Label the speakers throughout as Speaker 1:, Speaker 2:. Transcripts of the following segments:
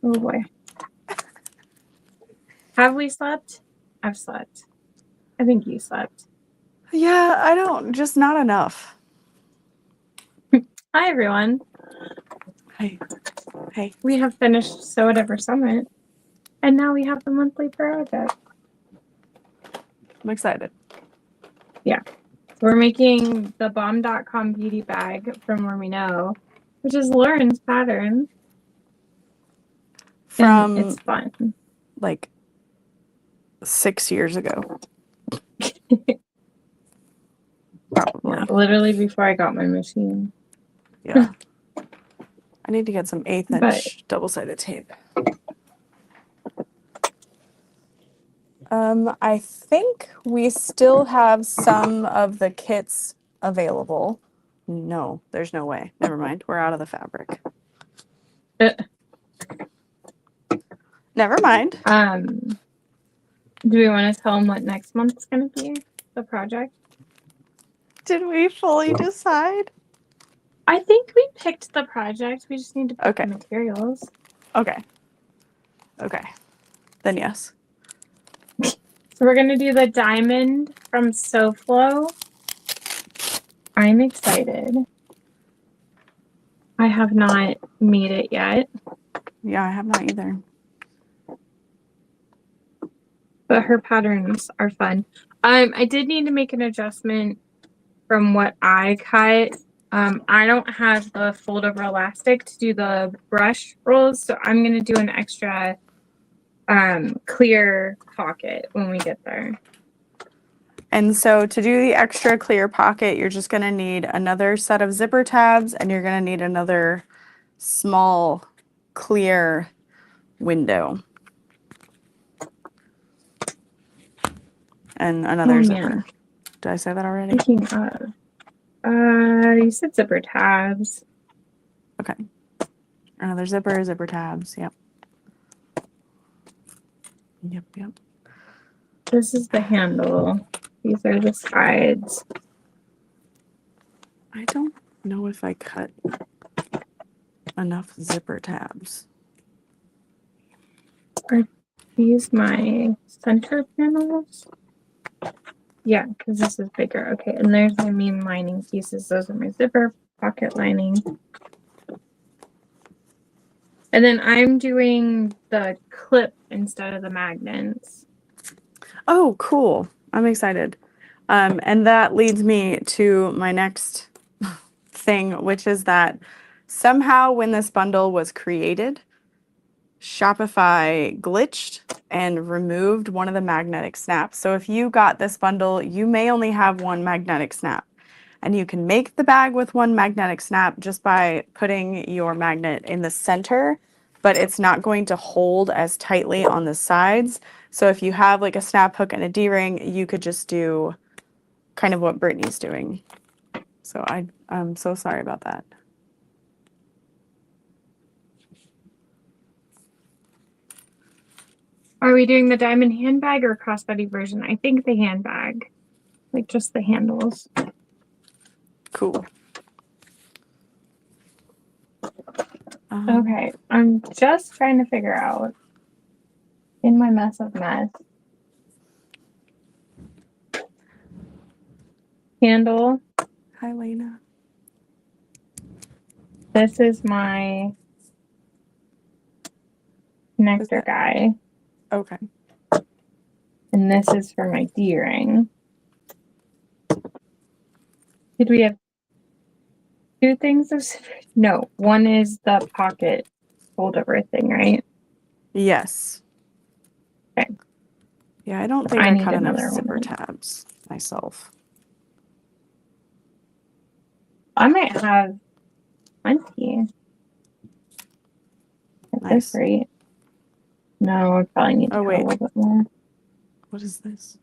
Speaker 1: Oh boy. Have we slept? I've slept. I think you slept.
Speaker 2: Yeah, I don't, just not enough.
Speaker 1: Hi, everyone.
Speaker 2: Hey.
Speaker 1: We have finished So Whatever Summit, and now we have the monthly Purroject.
Speaker 2: I'm excited.
Speaker 1: Yeah. So we're making the bomb.com beauty bag from Where We Know, which is Lauren's pattern.
Speaker 2: From,
Speaker 1: and it's fun.
Speaker 2: Like 6 years ago. Probably.
Speaker 1: Yeah, literally before I got my machine.
Speaker 2: Yeah. I need to get some 1/8 inch double-sided tape. I think we still have some of the kits available. No, there's no way. Never mind. We're out of the fabric. Never mind.
Speaker 1: Do we want to tell them what next month's going to be? The project?
Speaker 2: Did we fully decide?
Speaker 1: I think we picked the project. We just need to pick the materials.
Speaker 2: Okay. Then yes.
Speaker 1: So we're going to do the diamond from SoFlo. I'm excited. I have not made it yet.
Speaker 2: Yeah, I have not either.
Speaker 1: But her patterns are fun. I did need to make an adjustment from what I cut. I don't have the fold over elastic to do the brush rolls, so I'm going to do an extra clear pocket when we get there.
Speaker 2: And so to do the extra clear pocket, you're just going to need another set of zipper tabs, and you're going to need another small clear window. And another zipper.
Speaker 1: Man.
Speaker 2: Did I say that already?
Speaker 1: You said zipper tabs.
Speaker 2: Okay. Another zipper tabs. Yep.
Speaker 1: This is the handle. These are the sides.
Speaker 2: I don't know if I cut enough zipper tabs.
Speaker 1: Are these my center panels? Yeah, because this is bigger. Okay, and there's my main lining pieces. Those are my zipper pocket lining. And then I'm doing the clip instead of the magnets.
Speaker 2: Oh, cool. I'm excited. And that leads me to my next thing, which is that somehow when this bundle was created, Shopify glitched and removed one of the magnetic snaps. So if you got this bundle, you may only have one magnetic snap. And you can make the bag with one magnetic snap just by putting your magnet in the center, but it's not going to hold as tightly on the sides. So if you have like a snap hook and a D-ring, you could just do kind of what Brittany's doing. So I'm so sorry about that.
Speaker 1: Are we doing the diamond handbag or crossbody version? I think the handbag, like just the handles.
Speaker 2: Cool.
Speaker 1: Okay, I'm just trying to figure out in my mess of mess. Handle.
Speaker 2: Hi, Lena.
Speaker 1: This is my connector guy.
Speaker 2: Okay.
Speaker 1: And this is for my D-ring. Did we have two things of zippers? No, one is the pocket fold over thing, right?
Speaker 2: Yes.
Speaker 1: Okay.
Speaker 2: Yeah, I don't think I cut enough zipper tabs myself.
Speaker 1: I might have plenty. At this rate. No, I probably need to cut a little bit more.
Speaker 2: What is this?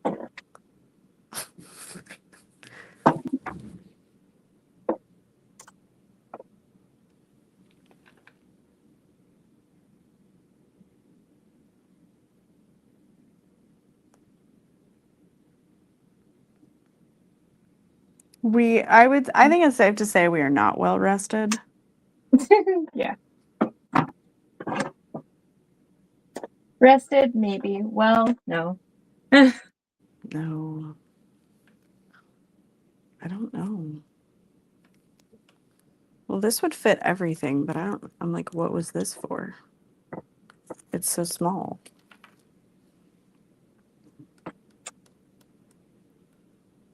Speaker 2: I think it's safe to say we are not well rested.
Speaker 1: Yeah. Rested, maybe. Well, no.
Speaker 2: No. I don't know. Well, this would fit everything, but I'm like, what was this for? It's so small.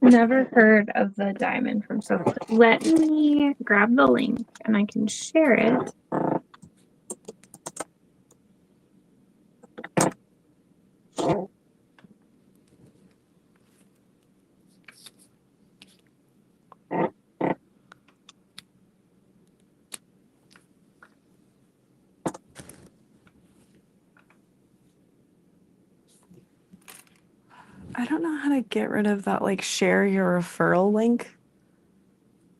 Speaker 1: Never heard of the diamond from Sophie. Let me grab the link and I can share it.
Speaker 2: I don't know how to get rid of that, like, share your referral link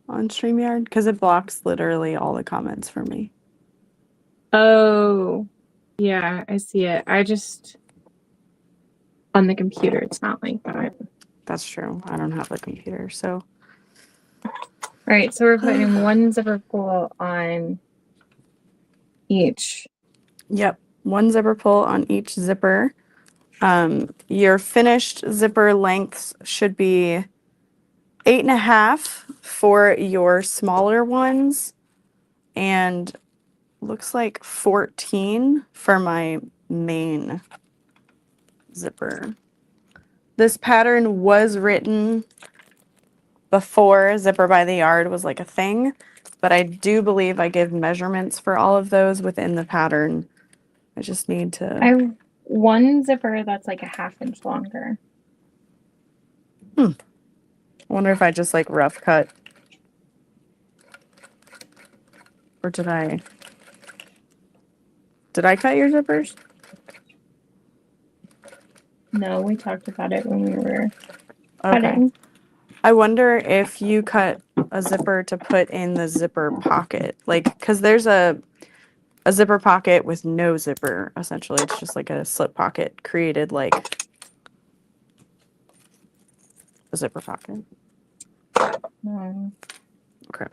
Speaker 2: on StreamYard because it blocks literally all the comments for me.
Speaker 1: Oh, yeah, I see it. I just, on the computer, it's not like that.
Speaker 2: That's true. I don't have a computer, so.
Speaker 1: All right, so we're putting one zipper pull on each.
Speaker 2: Yep, one zipper pull on each zipper. Your finished zipper lengths should be 8.5 for your smaller ones, and looks like 14 for my main zipper. This pattern was written before Zipper by the Yard was like a thing, but I do believe I give measurements for all of those within the pattern. I just need to.
Speaker 1: I have one zipper that's like a 1/2 inch longer.
Speaker 2: I wonder if I just like rough cut. Or did I cut your zippers?
Speaker 1: No, we talked about it when we were
Speaker 2: Okay.
Speaker 1: cutting.
Speaker 2: I wonder if you cut a zipper to put in the zipper pocket. Like, because there's a zipper pocket with no zipper, essentially. It's just like a slip pocket created like a zipper pocket. Okay.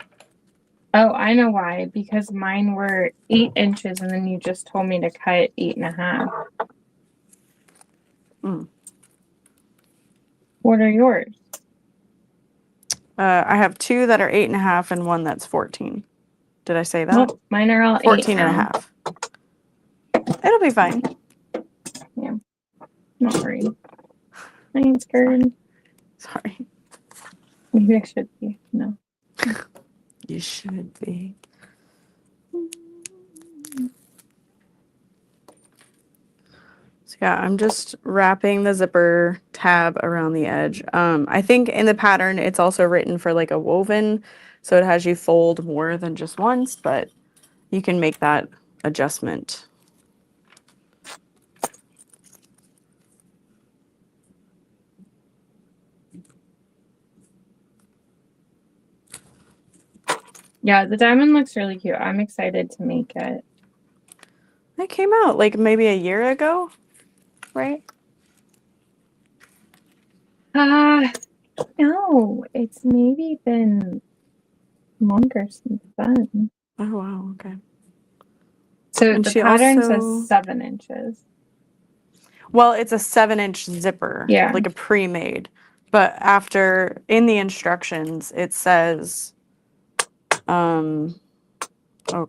Speaker 1: Oh, I know why. Because mine were 8 inches and then you just told me to cut 8.5. What are yours?
Speaker 2: I have 2 that are 8.5 and 1 that's 14. Did I say that?
Speaker 1: Nope, mine are all
Speaker 2: 14
Speaker 1: 8
Speaker 2: and a
Speaker 1: now.
Speaker 2: half. It'll be fine.
Speaker 1: Yeah. Not worried. I ain't scared.
Speaker 2: Sorry.
Speaker 1: Maybe I should be. No.
Speaker 2: You should be. So yeah, I'm just wrapping the zipper tab around the edge. I think in the pattern, it's also written for like a woven, so it has you fold more than just once, but you can make that adjustment.
Speaker 1: Yeah, the diamond looks really cute. I'm excited to make it.
Speaker 2: It came out like maybe a year ago, right?
Speaker 1: No, it's maybe been longer since then.
Speaker 2: Oh wow, okay.
Speaker 1: So
Speaker 2: And
Speaker 1: the
Speaker 2: she
Speaker 1: pattern
Speaker 2: also,
Speaker 1: says 7 inches.
Speaker 2: well, it's a 7-inch zipper,
Speaker 1: Yeah.
Speaker 2: like a pre-made. But after in the instructions, it says, oh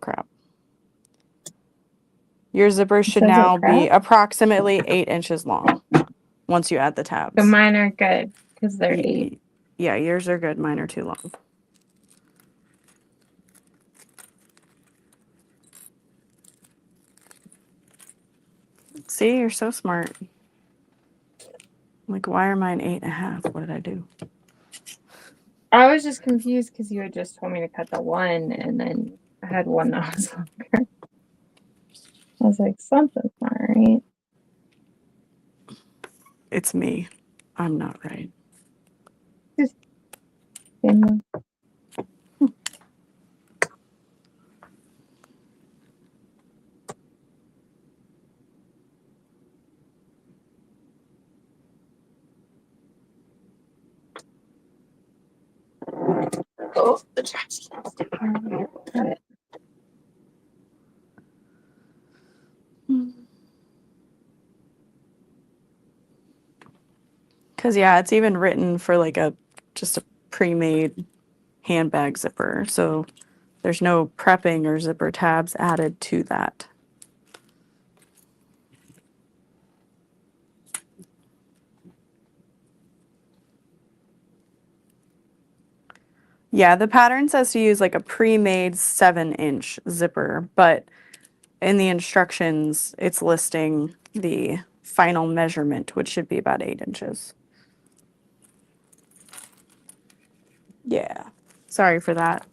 Speaker 2: crap. Your zipper should
Speaker 1: says
Speaker 2: now
Speaker 1: it
Speaker 2: be
Speaker 1: crap?
Speaker 2: approximately 8 inches long once you add the tabs.
Speaker 1: So mine are good because they're 8.
Speaker 2: Yeah, yours are good. Mine are too long. See, you're so smart. Like, why are mine 8.5? What did I do?
Speaker 1: I was just confused because you had just told me to cut the one and then I had one that was longer. I was like, something's not right.
Speaker 2: It's me. I'm not right.
Speaker 1: Same one. Oh, the trash can's down here. Got it.
Speaker 2: Because, yeah, it's even written for like just a pre-made handbag zipper. So there's no prepping or zipper tabs added to that. Yeah, the pattern says to use like a pre-made 7-inch zipper, but in the instructions, it's listing the final measurement, which should be about 8 inches. Yeah, sorry for that.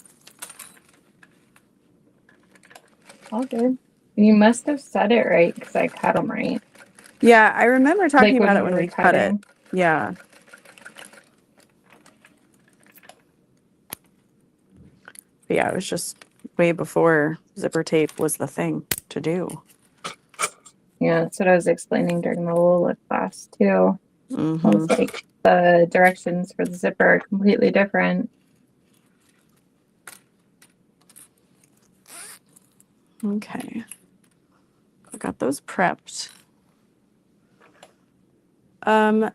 Speaker 1: All good. You must have said it right because I cut them right.
Speaker 2: Yeah, I remember talking
Speaker 1: Like
Speaker 2: about
Speaker 1: when
Speaker 2: it
Speaker 1: we
Speaker 2: when
Speaker 1: were
Speaker 2: we cut it.
Speaker 1: cutting.
Speaker 2: Yeah. But yeah, it was just way before zipper tape was the thing to do.
Speaker 1: Yeah, that's what I was explaining during the Lola class too. I was
Speaker 2: Mm-hmm.
Speaker 1: like, the directions for the zipper are completely different.
Speaker 2: Okay. I got those prepped.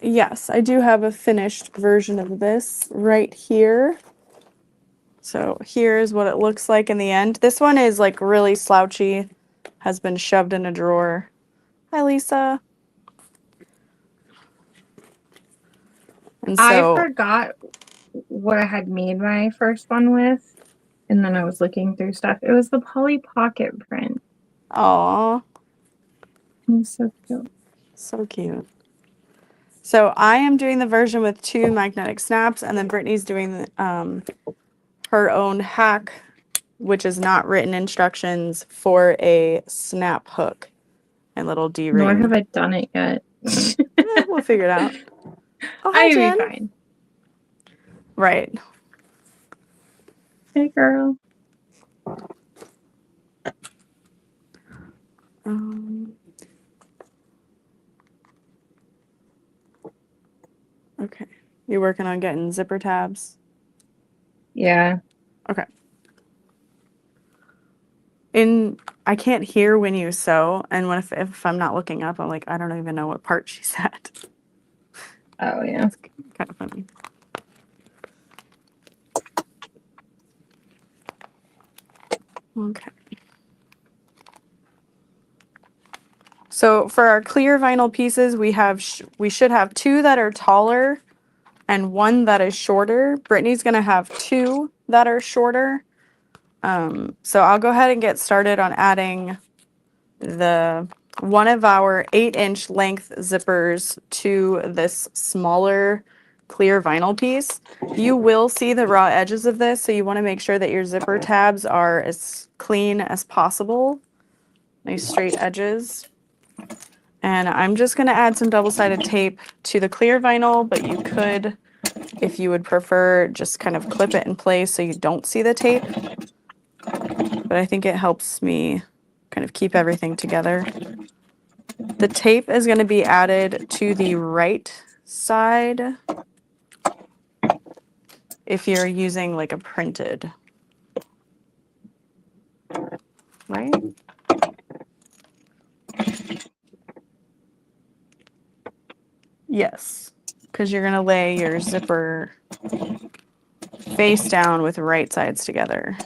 Speaker 2: Yes, I do have a finished version of this right here. So here's what it looks like in the end. This one is like really slouchy, has been shoved in a drawer. Hi, Lisa. And
Speaker 1: I
Speaker 2: so,
Speaker 1: forgot what I had made my first one with, and then I was looking through stuff. It was the Polly Pocket print.
Speaker 2: aw,
Speaker 1: It was so cute.
Speaker 2: so cute. So I am doing the version with 2 magnetic snaps, and then Brittany's doing her own hack, which is not written instructions for a snap hook and little D-ring.
Speaker 1: Nor have I done it yet.
Speaker 2: We'll figure it out. Oh, hi,
Speaker 1: I'll be
Speaker 2: Jen.
Speaker 1: fine.
Speaker 2: Right.
Speaker 1: Hey, girl.
Speaker 2: Okay. You're working on getting zipper tabs?
Speaker 1: Yeah.
Speaker 2: Okay. I can't hear when you sew, and if I'm not looking up, I'm like, I don't even know what part she's at.
Speaker 1: Oh, yeah.
Speaker 2: It's kind of funny. Okay. So for our clear vinyl pieces, we should have 2 that are taller and 1 that is shorter. Brittany's gonna have 2 that are shorter. So I'll go ahead and get started on adding one of our 8-inch length zippers to this smaller clear vinyl piece. You will see the raw edges of this, so you want to make sure that your zipper tabs are as clean as possible. Nice straight edges. And I'm just going to add some double-sided tape to the clear vinyl, but you could, if you would prefer, just kind of clip it in place so you don't see the tape. But I think it helps me kind of keep everything together. The tape is going to be added to the right side if you're using like a printed, right? Yes, because you're going to lay your zipper face down with right sides together.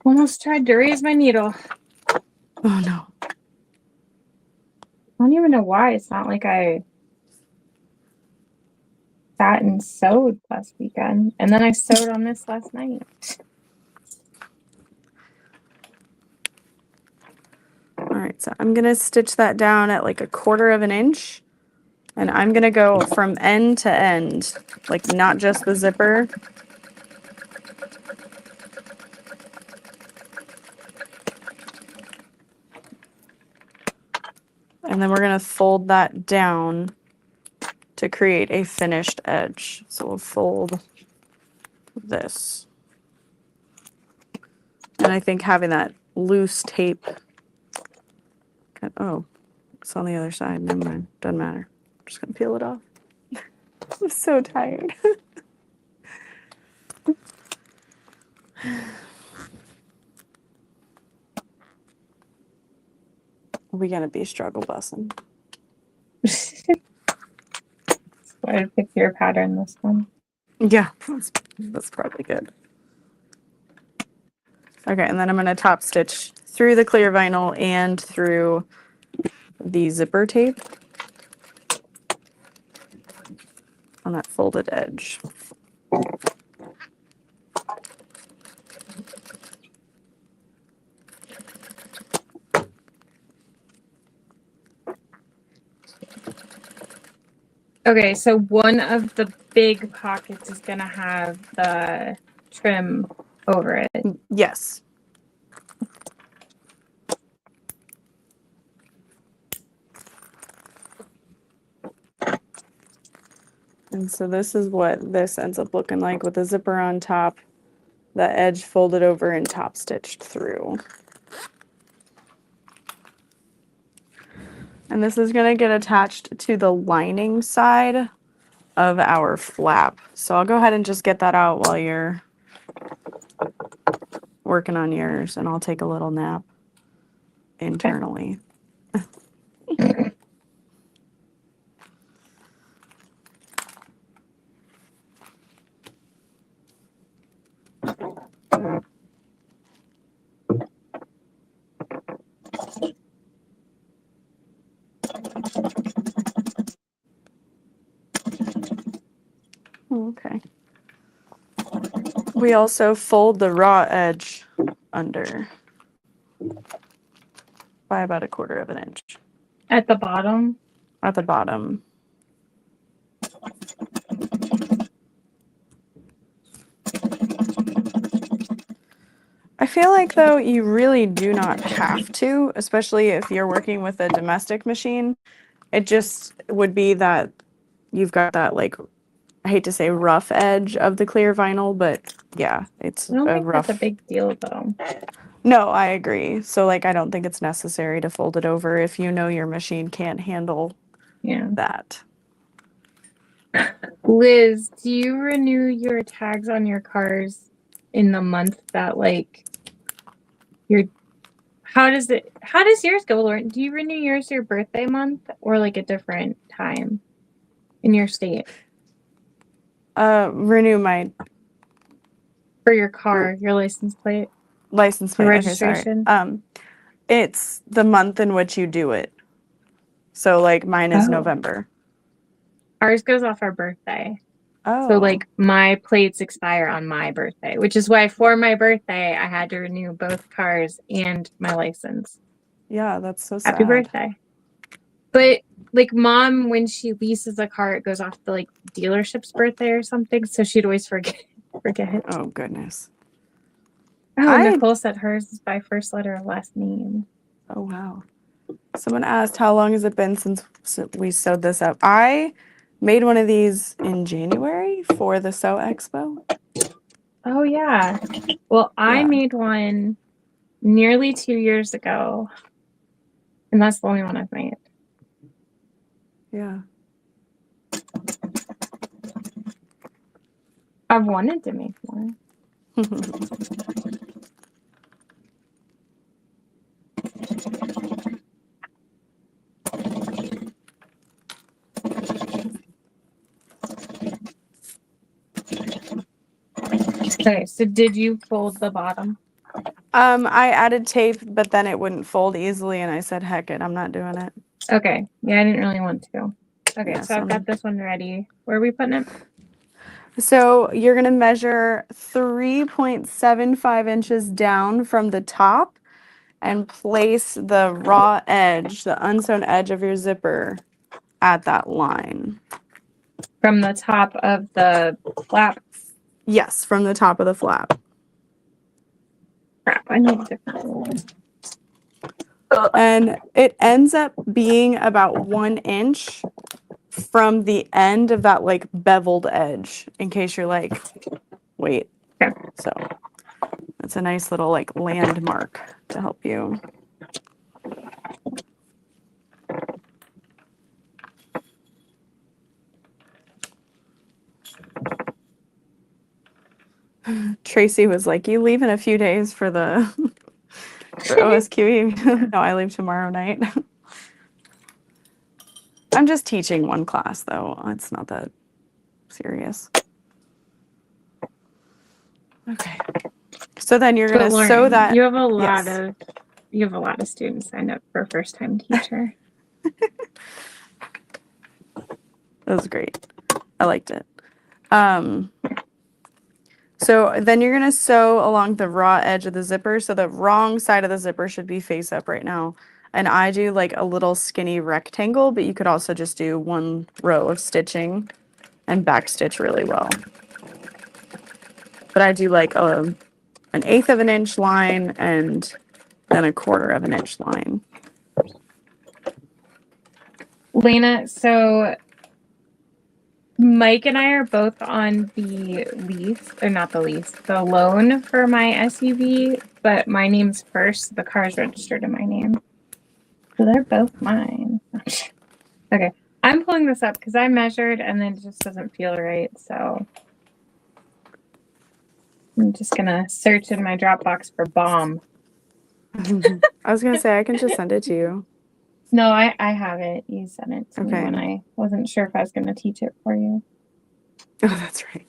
Speaker 1: Almost tried to raise my needle.
Speaker 2: Oh no.
Speaker 1: I don't even know why. It's not like I sat and sewed last weekend. And then I sewed on this last night.
Speaker 2: All right, so I'm going to stitch that down at like 1/4 of an inch. And I'm going to go from end to end, like not just the zipper. And then we're going to fold that down to create a finished edge. So we'll fold this. And I think having that loose tape, oh, It's on the other side. Never mind. Doesn't matter. I'm just gonna peel it off. I'm so tired. We're gonna be struggle bussing.
Speaker 1: Why to pick your pattern this one?
Speaker 2: Yeah, that's probably good. Okay, and then I'm gonna top stitch through the clear vinyl and through the zipper tape on that folded edge.
Speaker 1: Okay, so one of the big pockets is gonna have the trim over it.
Speaker 2: Yes. And so this is what this ends up looking like with the zipper on top, the edge folded over and top stitched through. And this is going to get attached to the lining side of our flap. So I'll go ahead and just get that out while you're working on yours, and I'll take a little nap internally. Okay. We also fold the raw edge under by about 1/4 of an inch.
Speaker 1: At the bottom?
Speaker 2: At the bottom. I feel like, though, you really do not have to, especially if you're working with a domestic machine. It just would be that you've got that, like, I hate to say rough edge of the clear vinyl, but yeah, it's
Speaker 1: I don't
Speaker 2: a
Speaker 1: think
Speaker 2: rough.
Speaker 1: that's a big deal, though.
Speaker 2: No, I agree. So, like, I don't think it's necessary to fold it over if you know your machine can't handle that.
Speaker 1: Liz, do you renew your tags on your cars in the month that, like, how does yours go, Lauren? Do you renew yours your birthday month or like a different time in your state?
Speaker 2: Renew my
Speaker 1: For your car, your license plate,
Speaker 2: license plate.
Speaker 1: registration.
Speaker 2: Okay, sorry. It's the month in which you do it. So, like, mine is November.
Speaker 1: Ours goes off our birthday.
Speaker 2: Oh.
Speaker 1: So, like, my plates expire on my birthday, which is why for my birthday, I had to renew both cars and my license.
Speaker 2: Yeah, that's so sad.
Speaker 1: Happy birthday. But, like, Mom, when she leases a car, it goes off the, like, dealership's birthday or something, so she'd always forget.
Speaker 2: Oh, goodness.
Speaker 1: Oh, Nicole said hers is by first letter of last name.
Speaker 2: Oh, wow. Someone asked, how long has it been since we sewed this up? I made one of these in January for the Sew Expo.
Speaker 1: Oh, yeah. Well, I made one nearly 2 years ago, and that's the only one I've made.
Speaker 2: Yeah.
Speaker 1: I've wanted to make one. Okay, so did you fold the bottom?
Speaker 2: I added tape, but then it wouldn't fold easily, and I said, heck it, I'm not doing it.
Speaker 1: Okay. Yeah, I didn't really want to. Okay,
Speaker 2: Yeah,
Speaker 1: so I've got this one ready. Where are we putting it?
Speaker 2: So you're going to measure 3.75 inches down from the top and place the raw edge, the unsewn edge of your zipper at that line.
Speaker 1: From the top of the flap?
Speaker 2: Yes, from the top of the flap.
Speaker 1: Crap, I need a different one.
Speaker 2: And it ends up being about 1 inch from the end of that, like, beveled edge, in case you're like, wait.
Speaker 1: Okay.
Speaker 2: So it's a nice little, like, landmark to help you. Tracy was like, "You leave in a few days for the for OSQE." No, I leave tomorrow night. I'm just teaching one class though. It's not that serious. Okay. So then you're gonna
Speaker 1: Lauren,
Speaker 2: sew that.
Speaker 1: You have a lot
Speaker 2: Yes.
Speaker 1: of students signed up for first time teacher.
Speaker 2: That was great. I liked it. So then you're gonna sew along the raw edge of the zipper. So the wrong side of the zipper should be face up right now. And I do like a little skinny rectangle, but you could also just do one row of stitching and back stitch really well. But I do like an 1/8 of an inch line and then a 1/4 of an inch line.
Speaker 1: Lena, so Mike and I are both on the lease, or not the lease, the loan for my SUV, but my name's first. The car's registered in my name. So they're both mine. Okay. I'm pulling this up because I measured and then it just doesn't feel right. So I'm just going to search in my Dropbox for bomb.
Speaker 2: I was gonna say I can just send it to you.
Speaker 1: No, I have it. You sent it to me
Speaker 2: Okay.
Speaker 1: when I wasn't sure if I was going to teach it for you.
Speaker 2: Oh, that's right.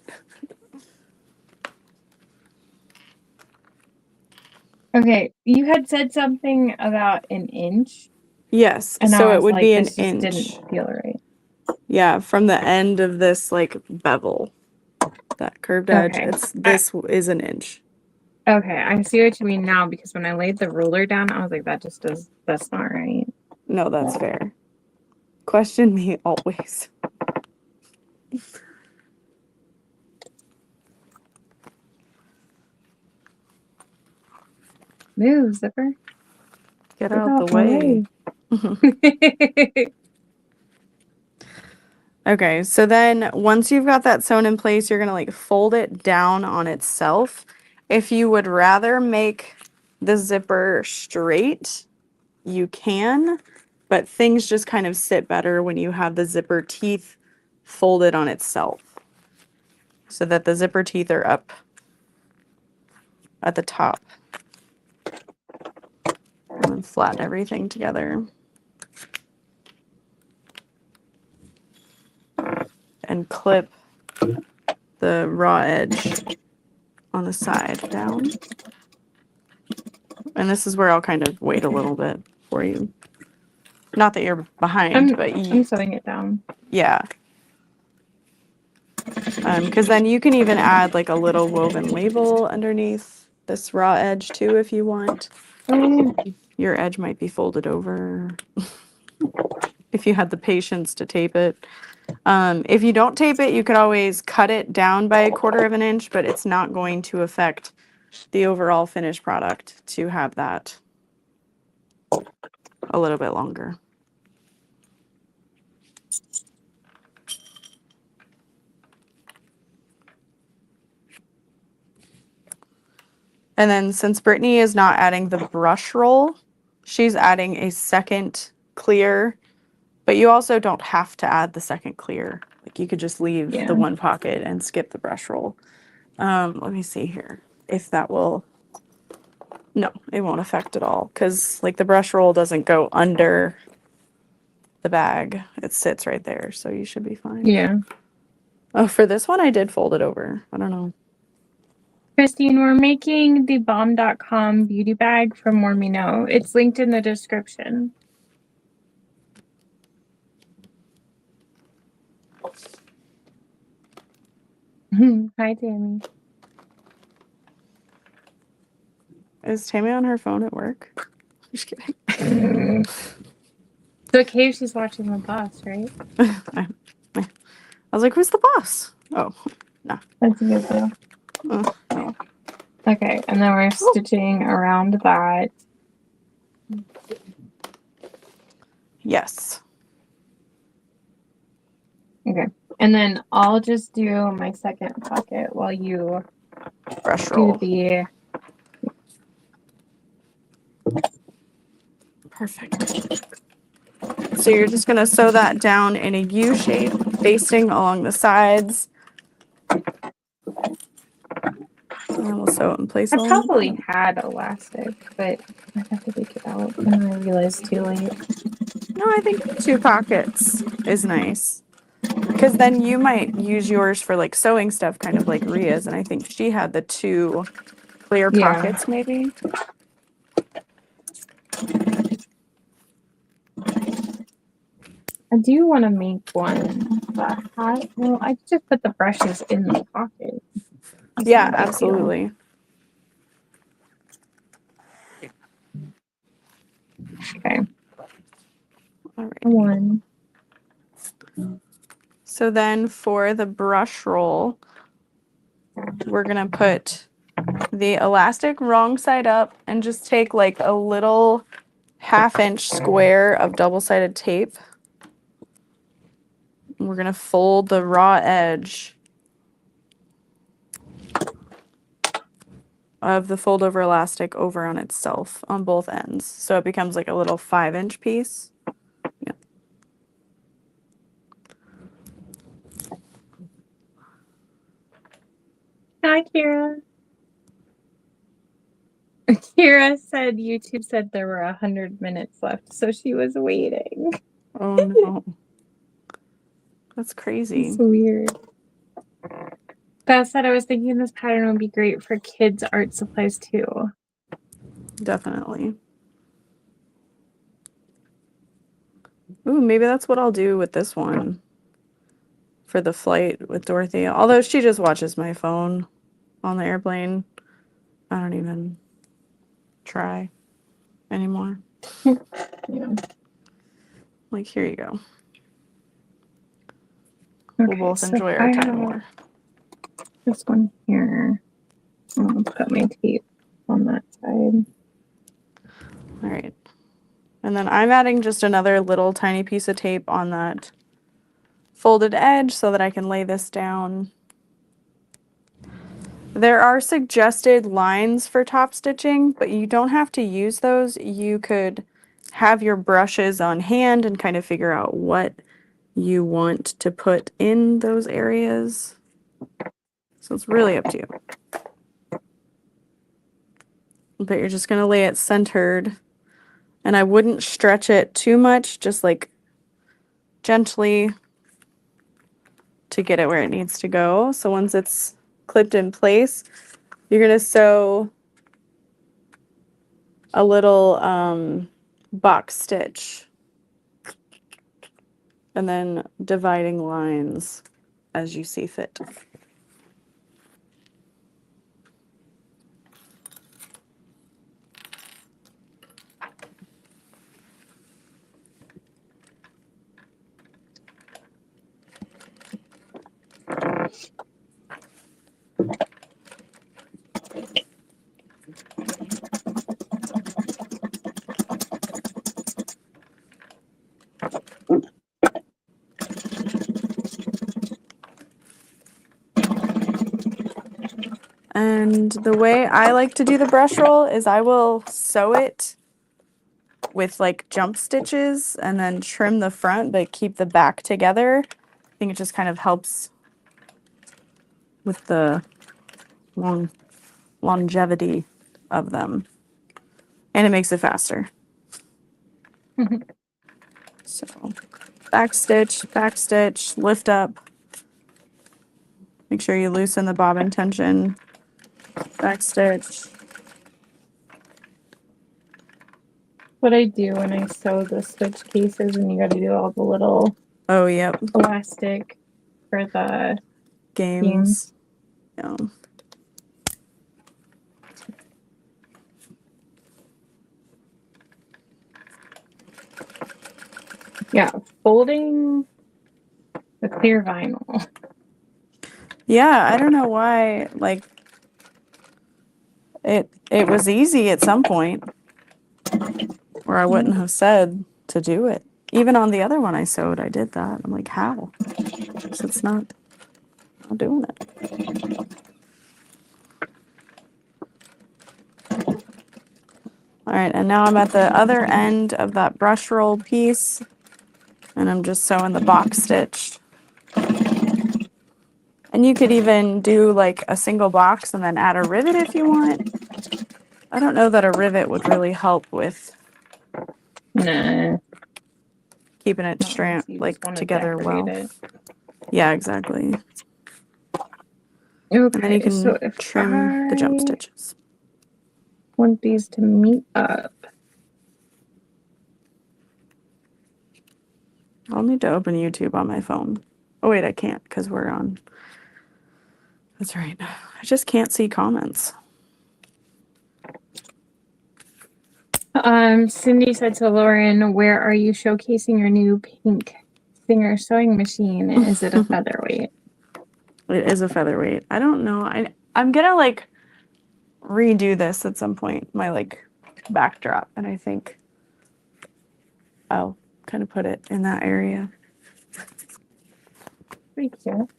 Speaker 1: Okay. You had said something about an inch.
Speaker 2: Yes.
Speaker 1: And
Speaker 2: So
Speaker 1: I
Speaker 2: it
Speaker 1: was
Speaker 2: would
Speaker 1: like,
Speaker 2: be an
Speaker 1: this just
Speaker 2: inch.
Speaker 1: didn't feel right.
Speaker 2: Yeah, from the end of this like bevel, that curved edge.
Speaker 1: Okay.
Speaker 2: This is an inch.
Speaker 1: Okay, I see what you mean now because when I laid the ruler down, I was like, that's not right.
Speaker 2: No, that's fair. Question me always.
Speaker 1: Move, zipper.
Speaker 2: Get out the way. Okay, so then once you've got that sewn in place, you're gonna like fold it down on itself. If you would rather make the zipper straight, you can, but things just kind of sit better when you have the zipper teeth folded on itself, so that the zipper teeth are up at the top. And then flatten everything together. And clip the raw edge on the side down. And this is where I'll kind of wait a little bit for you. Not that you're behind, but
Speaker 1: I'm sewing it down.
Speaker 2: Yeah. Because then you can even add like a little woven label underneath this raw edge too if you want. Your edge might be folded over if you had the patience to tape it. If you don't tape it, you could always cut it down by 1/4 of an inch, but it's not going to affect the overall finished product to have that a little bit longer. And then since Brittany is not adding the brush roll, she's adding a second clear, but you also don't have to add the second clear. Like you could just leave the one pocket and skip the brush roll. Let me see here if that will, no, it won't affect at all because like the brush roll doesn't go under the bag. It sits right there, so you should be fine.
Speaker 1: Yeah.
Speaker 2: Oh, for this one, I did fold it over. I don't know.
Speaker 1: Christine, we're making the bomb.com beauty bag from More Me Know. It's linked in the description. Hi, Tammy.
Speaker 2: Is Tammy on her phone at work? Just kidding.
Speaker 1: It's okay if she's watching the boss, right?
Speaker 2: I was like, who's the boss? Oh, no.
Speaker 1: That's a good deal.
Speaker 2: No.
Speaker 1: Okay, and then we're stitching around that.
Speaker 2: Yes.
Speaker 1: Okay, and then I'll just do my second pocket while you
Speaker 2: Brush roll.
Speaker 1: do the...
Speaker 2: Perfect. So you're just going to sew that down in a U shape, basting along the sides. then we'll sew it in place.
Speaker 1: I probably had elastic, but I have to take it out, and I realized too late.
Speaker 2: No, I think 2 pockets is nice. Because then you might use yours for like sewing stuff, kind of like Ria's, and I think she had the 2 clear pockets, maybe.
Speaker 1: I do want to make one, but well, I could just put the brushes in the pocket. That's
Speaker 2: Yeah,
Speaker 1: not a big
Speaker 2: absolutely.
Speaker 1: deal. Okay.
Speaker 2: All right.
Speaker 1: One.
Speaker 2: So then for the brush roll, we're going to put the elastic wrong side up and just take like a little 1/2 inch square of double-sided tape. And we're going to fold the raw edge of the fold over elastic over on itself on both ends. So it becomes like a little 5-inch piece. Yeah.
Speaker 1: Hi, Kira. Kira said YouTube said there were 100 minutes left, so she was waiting.
Speaker 2: Oh no. That's crazy.
Speaker 1: It's weird. Beth said I was thinking this pattern would be great for kids' art supplies too.
Speaker 2: Definitely. Ooh, maybe that's what I'll do with this one for the flight with Dorothy. Although she just watches my phone on the airplane. I don't even try anymore.
Speaker 1: Yeah.
Speaker 2: Like, here you go.
Speaker 1: Okay,
Speaker 2: We'll both
Speaker 1: so
Speaker 2: enjoy our time more.
Speaker 1: This one here. I'll put my tape on that side.
Speaker 2: All right. And then I'm adding just another little tiny piece of tape on that folded edge so that I can lay this down. There are suggested lines for top stitching, but you don't have to use those. You could have your brushes on hand and kind of figure out what you want to put in those areas. So it's really up to you. But you're just going to lay it centered. And I wouldn't stretch it too much, just like gently to get it where it needs to go. So once it's clipped in place, you're going to sew a little box stitch and then dividing lines as you see fit. And the way I like to do the brush roll is I will sew it with like jump stitches and then trim the front but keep the back together. I think it just kind of helps with the longevity of them. And it makes it faster. So back stitch, lift up. Make sure you loosen the bobbin tension. Back stitch.
Speaker 1: What I do when I sew the stitch cases and you got to do all the little
Speaker 2: yep,
Speaker 1: elastic for the
Speaker 2: games. Yeah.
Speaker 1: Yeah, folding the clear vinyl.
Speaker 2: Yeah, I don't know why, like, it was easy at some point, or I wouldn't have said to do it. Even on the other one I sewed, I did that. I'm like, how? So it's not doing it. All right, and now I'm at the other end of that brush roll piece, and I'm just sewing the box stitch. And And you could even do like a single box and then add a rivet if you want. I don't know that a rivet would really help with
Speaker 1: Nah.
Speaker 2: keeping it
Speaker 1: Not unless you
Speaker 2: like
Speaker 1: just wanna
Speaker 2: together well.
Speaker 1: decorate
Speaker 2: Yeah, exactly.
Speaker 1: it.
Speaker 2: And then you
Speaker 1: Okay, so
Speaker 2: can
Speaker 1: if
Speaker 2: trim the jump
Speaker 1: I
Speaker 2: stitches.
Speaker 1: want these to meet up.
Speaker 2: I'll need to open YouTube on my phone. Oh wait, I can't because we're on. That's right. I just can't see comments.
Speaker 1: Cindy said to Lauren, "Where are you showcasing your new pink Singer sewing machine? Is it a featherweight?"
Speaker 2: It is a featherweight. I don't know. I'm gonna like redo this at some point, my like backdrop, and I think I'll kind of put it in that area.
Speaker 1: Pretty cute.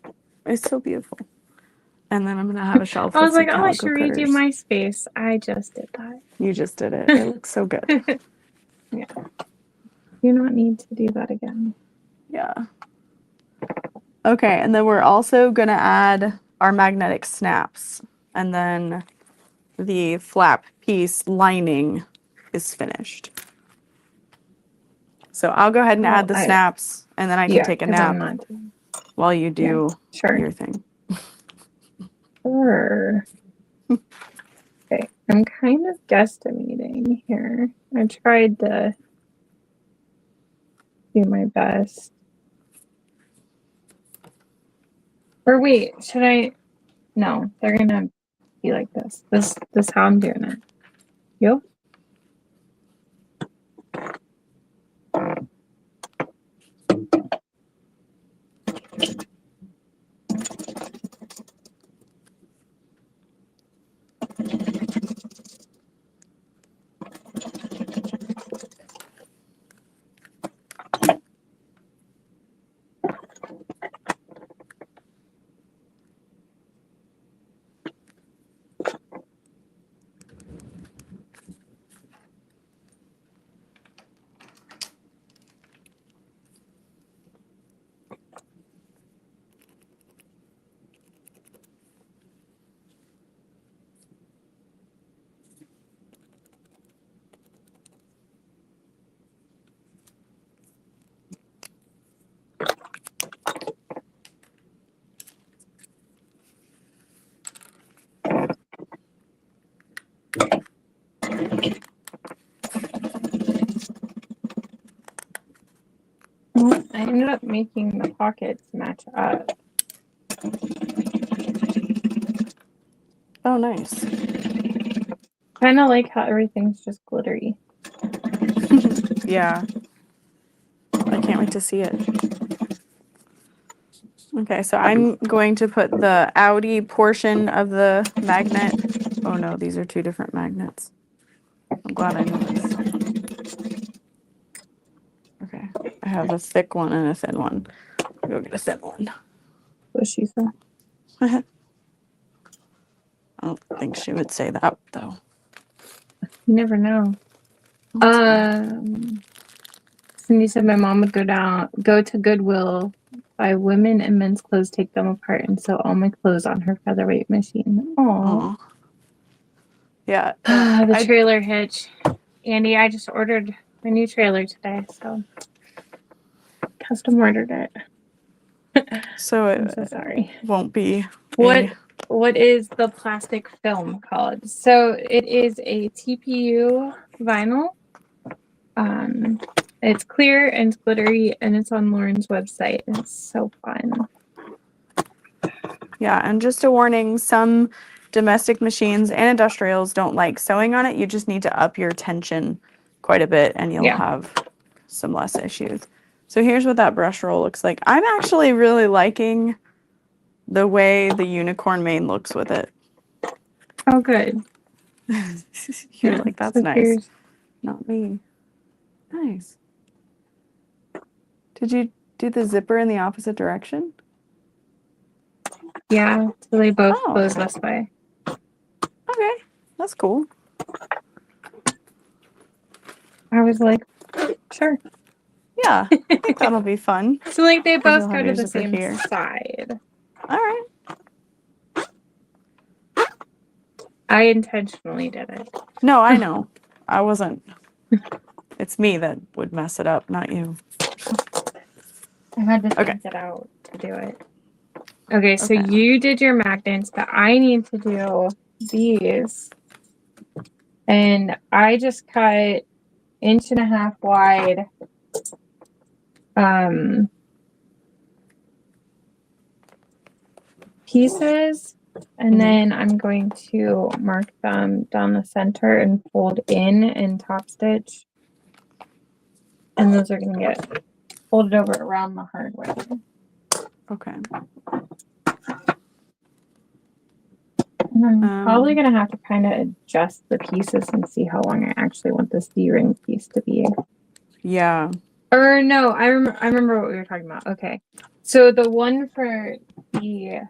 Speaker 2: It's so beautiful. And then I'm gonna have a shelf.
Speaker 1: I was
Speaker 2: with some
Speaker 1: like, "Oh, I
Speaker 2: calico
Speaker 1: should redo
Speaker 2: critters.
Speaker 1: my space." I just did that.
Speaker 2: You just did it. It looks so good.
Speaker 1: Yeah. Do not need to do that again.
Speaker 2: Yeah. Okay, and then we're also gonna add our magnetic snaps, and then the flap piece lining is finished. So I'll go ahead and add the snaps, and then I can take a nap while you do your thing.
Speaker 1: Sure. Okay, I'm kind of guesstimating here. I tried to do my best. Or wait, should I? No, they're gonna be like this. This how I'm doing it. Yep. Well, I ended up making the pockets match up.
Speaker 2: Oh, nice.
Speaker 1: Kind of like how everything's just glittery.
Speaker 2: Yeah. I can't wait to see it. Okay, so I'm going to put the Audi portion of the magnet. Oh no, these are two different magnets. I'm glad I know this. Okay, I have a thick one and a thin one. I'll go get a thin one.
Speaker 1: What she said.
Speaker 2: I don't think she would say that though.
Speaker 1: You never know. Cindy said my mom would go to Goodwill, buy women and men's clothes, take them apart, and sew all my clothes on her featherweight machine. Aww.
Speaker 2: Yeah.
Speaker 1: The trailer hitch. Andy, I just ordered my new trailer today, so custom ordered it.
Speaker 2: So
Speaker 1: I'm so sorry.
Speaker 2: Won't be.
Speaker 1: What is the plastic film called? So it is a TPU vinyl. It's clear and glittery, and it's on Lauren's website. It's so fun.
Speaker 2: Yeah, and just a warning, some domestic machines and industrials don't like sewing on it. You just need to up your tension quite a bit, and you'll have some less issues. So here's what that brush roll looks like. I'm actually really liking the way the unicorn mane looks with it.
Speaker 1: Oh, good.
Speaker 2: You're like, that's nice. Not me. Nice. Did you do the zipper in the opposite direction?
Speaker 1: Yeah, so they both close this way.
Speaker 2: Okay, that's cool.
Speaker 1: I was like, sure.
Speaker 2: Yeah, I think that'll be fun.
Speaker 1: So like they both go to the same side.
Speaker 2: All right.
Speaker 1: I intentionally did it.
Speaker 2: No, I know. I wasn't. It's me that would mess it up, not you.
Speaker 1: I had to
Speaker 2: Okay.
Speaker 1: think it out to do it. Okay, so
Speaker 2: Okay.
Speaker 1: you did your magnets, but I need to do these. And I just cut 1.5 inch wide pieces, and then I'm going to mark them down the center and fold in and top stitch. And those are going to get folded over around the hard way.
Speaker 2: Okay.
Speaker 1: And I'm probably going to have to kind of adjust the pieces and see how long I actually want this D-ring piece to be.
Speaker 2: Yeah.
Speaker 1: Or no, I remember what we were talking about. Okay. So the one for the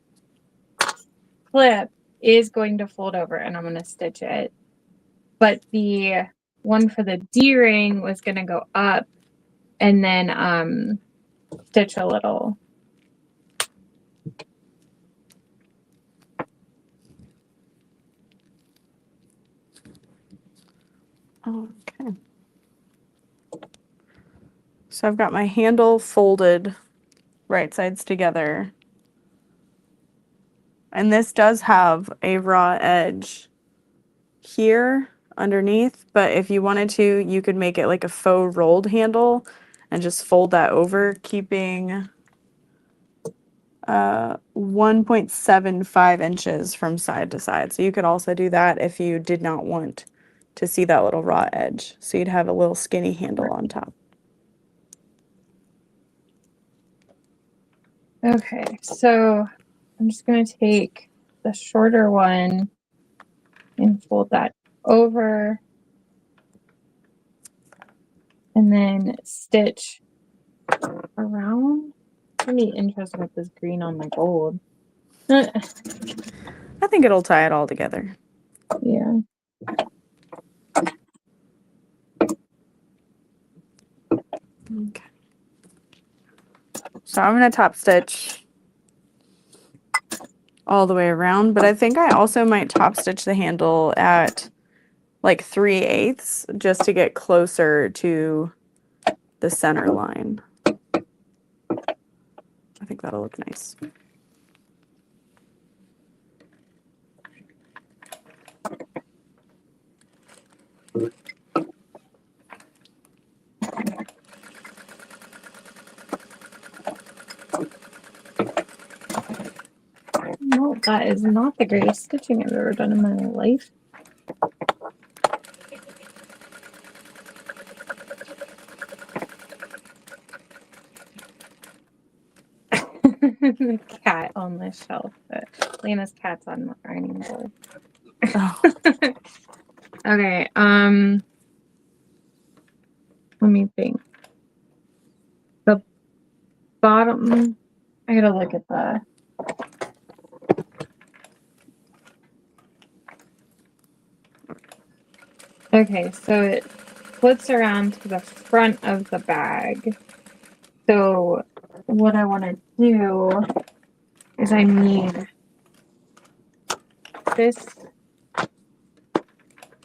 Speaker 1: clip is going to fold over and I'm going to stitch it. But the one for the D-ring was going to go up and then stitch a little.
Speaker 2: Okay. So I've got my handle folded right sides together. And this does have a raw edge here underneath, but if you wanted to, you could make it like a faux rolled handle and just fold that over, keeping 1.75 inches from side to side. So you could also do that if you did not want to see that little raw edge. So you'd have a little skinny handle on top.
Speaker 1: Okay, so I'm just going to take the shorter one and fold that over and then stitch around. I'm really interested with this green on my gold.
Speaker 2: I think it'll tie it all together.
Speaker 1: Yeah.
Speaker 2: Okay. So I'm going to top stitch all the way around, but I think I also might top stitch the handle at like 3/8 just to get closer to the center line. I think that'll look nice.
Speaker 1: No, that is not the greatest stitching I've ever done in my life. The cat on the shelf. Lena's cat's on the ironing board.
Speaker 2: Oh.
Speaker 1: Okay, let me think. The bottom, I gotta look at the. Okay, so it flips around to the front of the bag. So what I want to do is I need this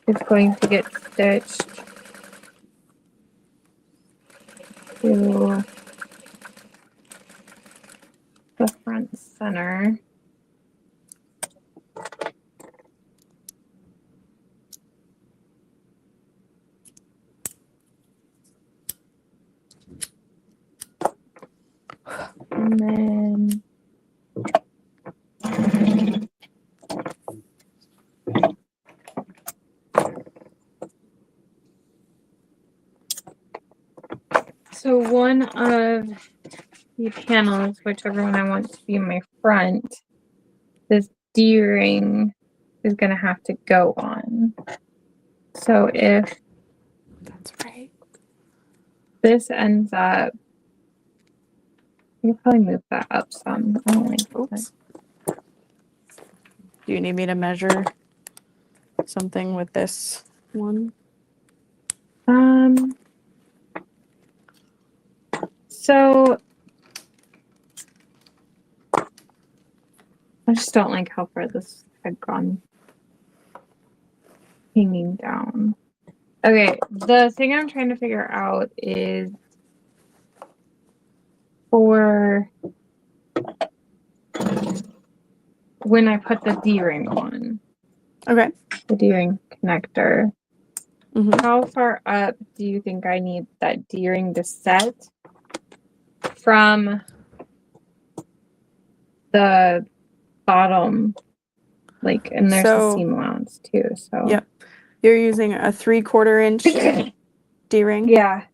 Speaker 1: is going to get stitched to the front center. And then so one of the panels, whichever one I want to be my front, this D-ring is going to have to go on. So if
Speaker 2: That's right.
Speaker 1: this ends up, you can probably move that up some. I don't like
Speaker 2: Oops. Do you need me to measure something with this one?
Speaker 1: So I just don't like how far this had gone. hanging down. Okay, the thing I'm trying to figure out is for when I put the D-ring on,
Speaker 2: Okay.
Speaker 1: the D-ring connector,
Speaker 2: Mm-hmm.
Speaker 1: how far up do you think I need that D-ring to set from the bottom? Like, and there's a seam allowance too, so.
Speaker 2: Yep. You're using a 3/4 inch D-ring?
Speaker 1: Yeah.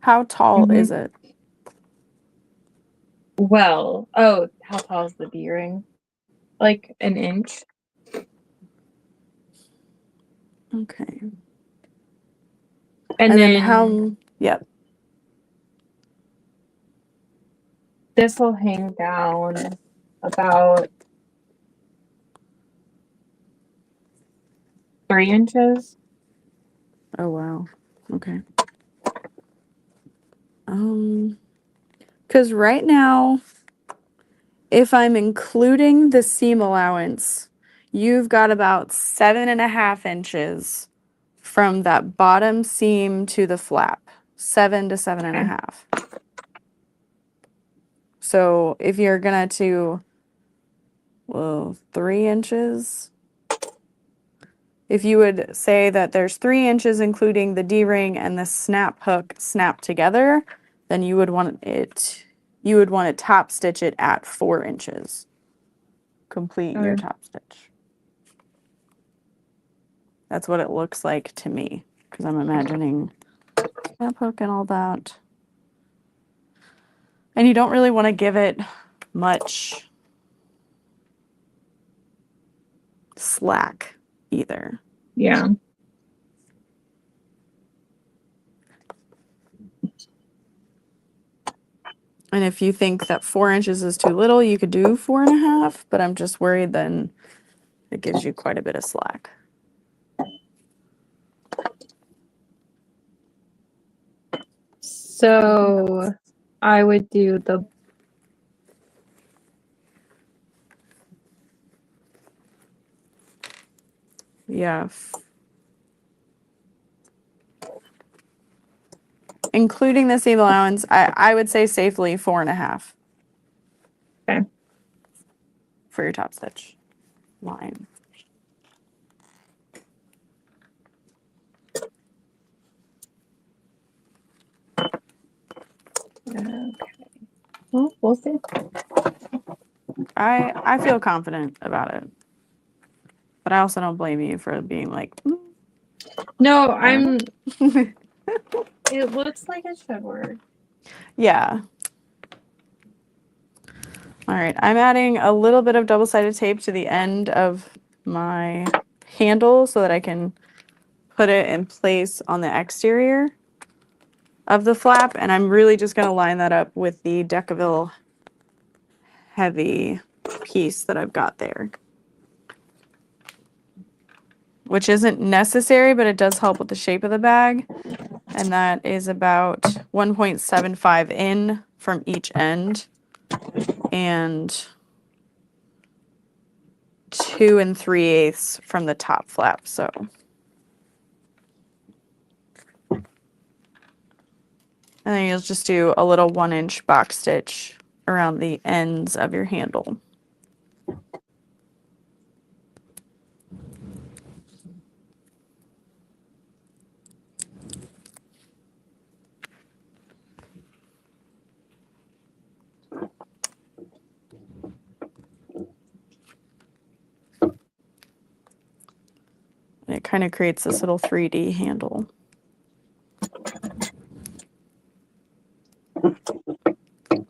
Speaker 2: How tall is it?
Speaker 1: Well, oh, how tall is the D-ring? Like an inch.
Speaker 2: Okay.
Speaker 1: And then
Speaker 2: yep.
Speaker 1: This will hang down about 3 inches.
Speaker 2: Oh, wow. Okay. Because right now, if I'm including the seam allowance, you've got about 7.5 inches from that bottom seam to the flap. 7 to 7.5. So if you're gonna do, well, 3 inches. If you would say that there's 3 inches including the D-ring and the snap hook snapped together, then you would want to top stitch it at 4 inches. Complete your top stitch. That's what it looks like to me, because I'm imagining snap hook and all that. And you don't really want to give it much slack either.
Speaker 1: Yeah.
Speaker 2: And if you think that 4 inches is too little, you could do 4.5, but I'm just worried then it gives you quite a bit of slack.
Speaker 1: So I would do the
Speaker 2: Yeah. Including the seam allowance, I would say safely 4.5.
Speaker 1: Okay.
Speaker 2: For your top stitch line.
Speaker 1: Okay. Well, we'll see.
Speaker 2: I feel confident about it. But I also don't blame you for being like,
Speaker 1: No, it looks like it should work.
Speaker 2: Yeah. All right, I'm adding a little bit of double-sided tape to the end of my handle so that I can put it in place on the exterior of the flap, and I'm really just going to line that up with the Decaville heavy piece that I've got there. Which isn't necessary, but it does help with the shape of the bag. And that is about 1.75 in from each end and 2 3/8 from the top flap. So and then you'll just do a little 1-inch box stitch around the ends of your handle. And it kind of creates this little 3D handle.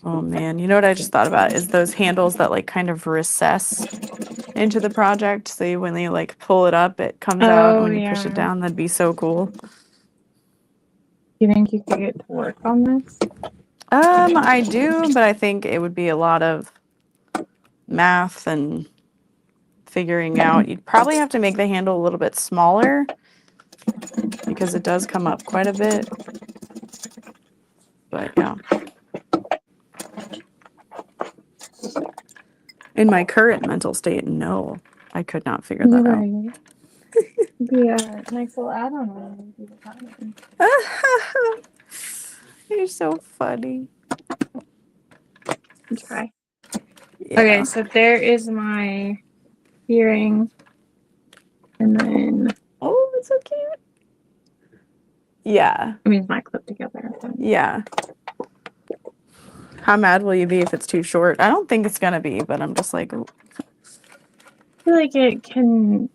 Speaker 2: Oh man, you know what I just thought about is those handles that like kind of recess into the project. So when you like pull it up, it comes out, and when you push it down, that'd be so cool.
Speaker 1: You think you could get to work on this?
Speaker 2: I do, but I think it would be a lot of math and figuring out. You'd probably have to make the handle a little bit smaller because it does come up quite a bit. But yeah. In my current mental state, no, I could not figure that out.
Speaker 1: Be a nice little add-on when you do the pattern.
Speaker 2: You're so funny.
Speaker 1: Try.
Speaker 2: Yeah.
Speaker 1: Okay, so there is my earring. And then,
Speaker 2: Oh, it's so cute. Yeah.
Speaker 1: I mean, it's not clipped together. So.
Speaker 2: Yeah. How mad will you be if it's too short? I don't think it's gonna be, but I'm just like,
Speaker 1: I feel like it can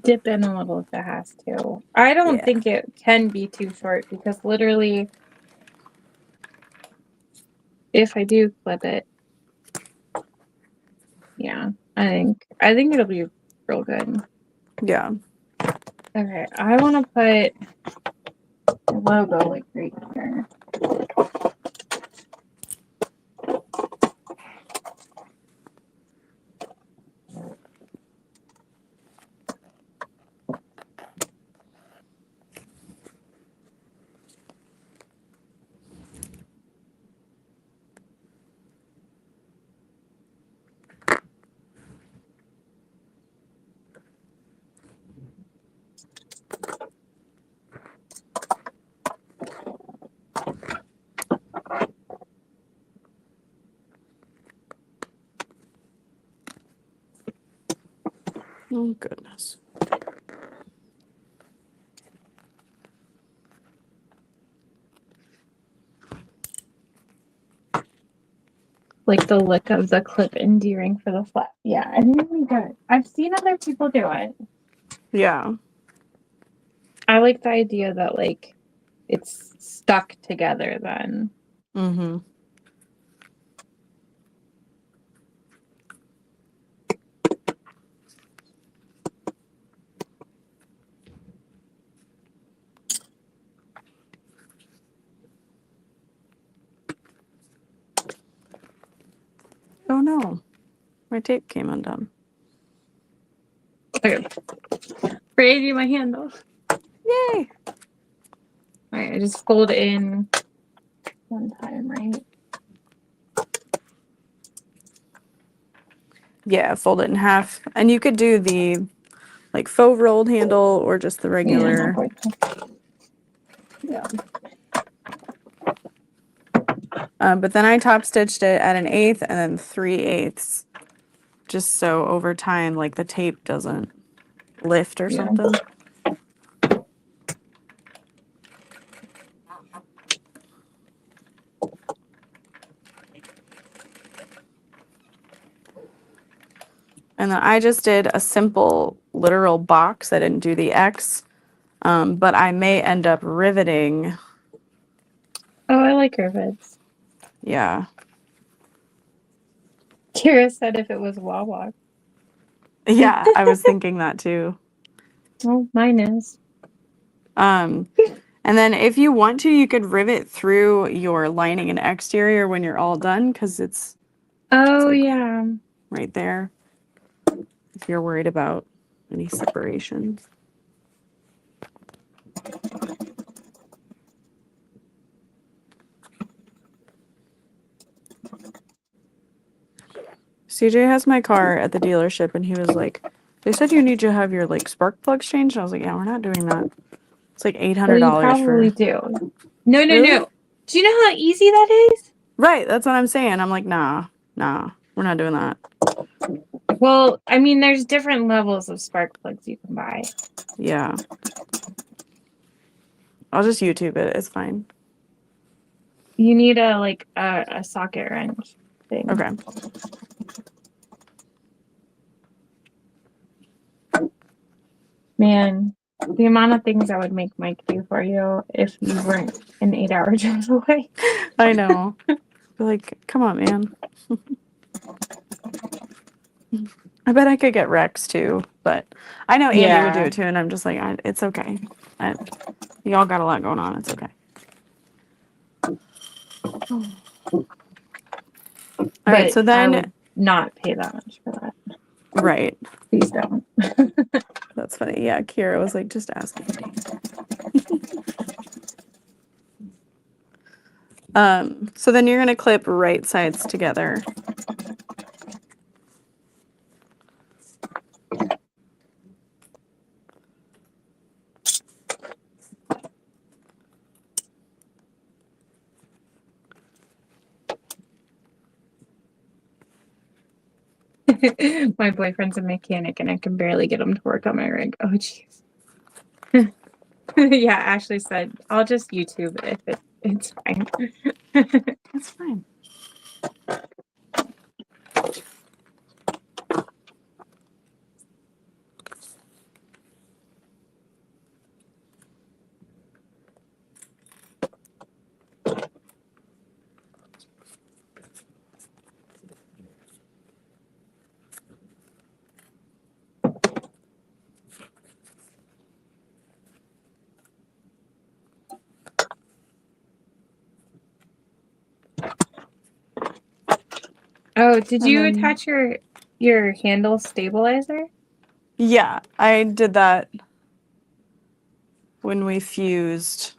Speaker 1: dip in a little if it has to. I don't
Speaker 2: yeah.
Speaker 1: think it can be too short because literally, if I do clip it, yeah, I think it'll be real good.
Speaker 2: Yeah.
Speaker 1: Okay, I want to put the logo like right here.
Speaker 2: Oh goodness.
Speaker 1: Like the look of the clip endearing for the flat. Yeah, I think it'll be good. I've seen other people do it.
Speaker 2: Yeah.
Speaker 1: I like the idea that like it's stuck together then.
Speaker 2: Mm-hmm. Oh no. My tape came undone.
Speaker 1: Okay. Ready to do my handle.
Speaker 2: Yay!
Speaker 1: Alright, I just fold in one time, right?
Speaker 2: Yeah, fold it in half. And you could do the like faux rolled handle or just the regular.
Speaker 1: Yeah.
Speaker 2: But then I top stitched it at 1/8 and then 3/8, just so over time, like the tape doesn't lift or
Speaker 1: Yeah.
Speaker 2: something. And then I just did a simple literal box. I didn't do the X, but I may end up riveting.
Speaker 1: Oh, I like rivets.
Speaker 2: Yeah.
Speaker 1: Kira said if it was Wawa.
Speaker 2: Yeah, I was thinking that too.
Speaker 1: Well, mine is.
Speaker 2: And then if you want to, you could rivet through your lining and exterior when you're all done, because it's
Speaker 1: Oh,
Speaker 2: like
Speaker 1: yeah.
Speaker 2: right there if you're worried about any separations. CJ has my car at the dealership and he was like, they said you need to have your like spark plugs changed. I was like, yeah, we're not doing that. It's like
Speaker 1: Well,
Speaker 2: $800
Speaker 1: you probably
Speaker 2: for.
Speaker 1: do. No,
Speaker 2: Really?
Speaker 1: no. Do you know how easy that is?
Speaker 2: Right, that's what I'm saying. I'm like, nah, we're not doing that.
Speaker 1: Well, I mean, there's different levels of spark plugs you can buy.
Speaker 2: Yeah. I'll just YouTube it. It's fine.
Speaker 1: You need a socket wrench thing.
Speaker 2: Okay.
Speaker 1: Man, the amount of things I would make Mike do for you if you weren't an 8-hour drive away.
Speaker 2: I know. Like, come on, man. I bet I could get Rex too, but I know Andy would do it too, and I'm just like, it's okay. Y'all got a lot going on. It's okay. All right, so then
Speaker 1: I would not pay that much for that.
Speaker 2: right.
Speaker 1: Please don't.
Speaker 2: That's funny. Yeah, Kira was like, just ask Andy. So then you're gonna clip right sides together.
Speaker 1: My boyfriend's a mechanic and I can barely get him to work on my rig. Oh, jeez. Yeah, Ashley said, I'll just YouTube it if it's fine.
Speaker 2: That's fine.
Speaker 1: Oh, did
Speaker 2: And
Speaker 1: you
Speaker 2: then-
Speaker 1: attach your handle stabilizer?
Speaker 2: Yeah, I did that when we fused.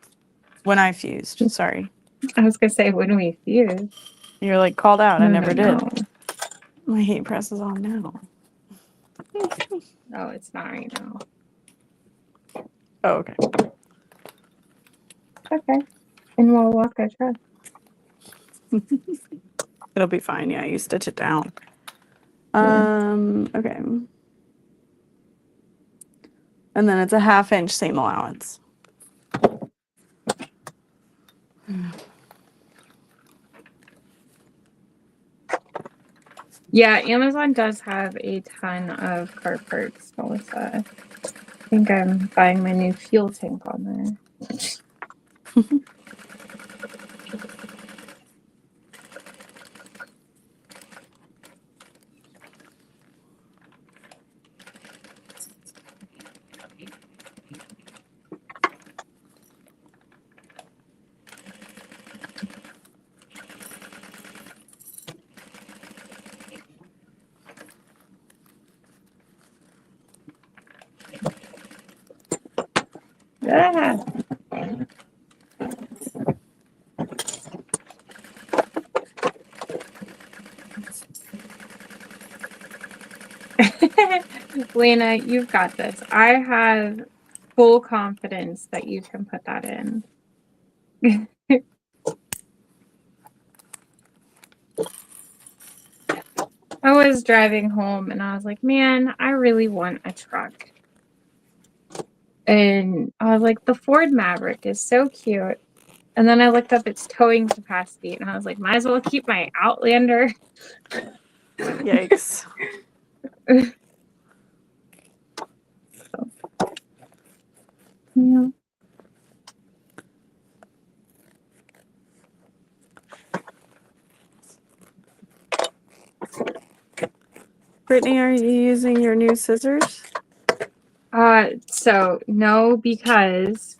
Speaker 2: When I fused, sorry.
Speaker 1: I was gonna say when we fused.
Speaker 2: You're like called out. I never did.
Speaker 1: No.
Speaker 2: My heat press is on now.
Speaker 1: No, it's not right now.
Speaker 2: Oh, okay.
Speaker 1: Okay. And we'll walk our truck.
Speaker 2: It'll be fine. Yeah, you stitch it down.
Speaker 1: Yeah.
Speaker 2: Okay. And then it's a 1/2 inch seam allowance.
Speaker 1: Yeah, Amazon does have a ton of car parts, Melissa. I think I'm buying my new fuel tank on there. Yeah. Lena, you've got this. I have full confidence that you can put that in. I was driving home and I was like, man, I really want a truck. And I was like, the Ford Maverick is so cute. And then I looked up its towing capacity and I was like, might as well keep my Outlander.
Speaker 2: Yikes.
Speaker 1: Yeah.
Speaker 2: Brittany, are you using your new scissors?
Speaker 1: So no, because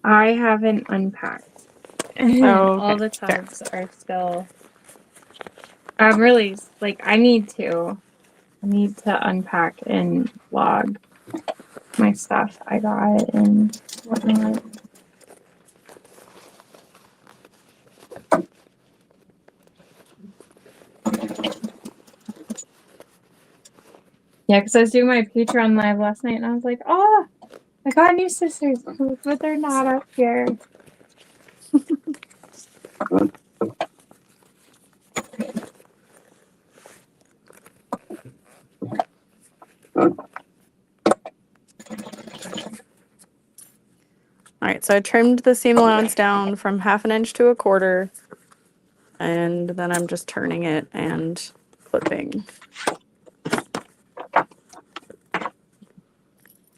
Speaker 1: I haven't unpacked. And
Speaker 2: Oh,
Speaker 1: all
Speaker 2: okay.
Speaker 1: the tubs are still. I'm really like I need to unpack and log my stuff I got and whatnot. Yeah, because I was doing my Patreon live last night and I was like, oh, I got new scissors, but they're not up here.
Speaker 2: All right, so I trimmed the seam allowance down from 1/2 inch to 1/4, and then I'm just turning it and clipping.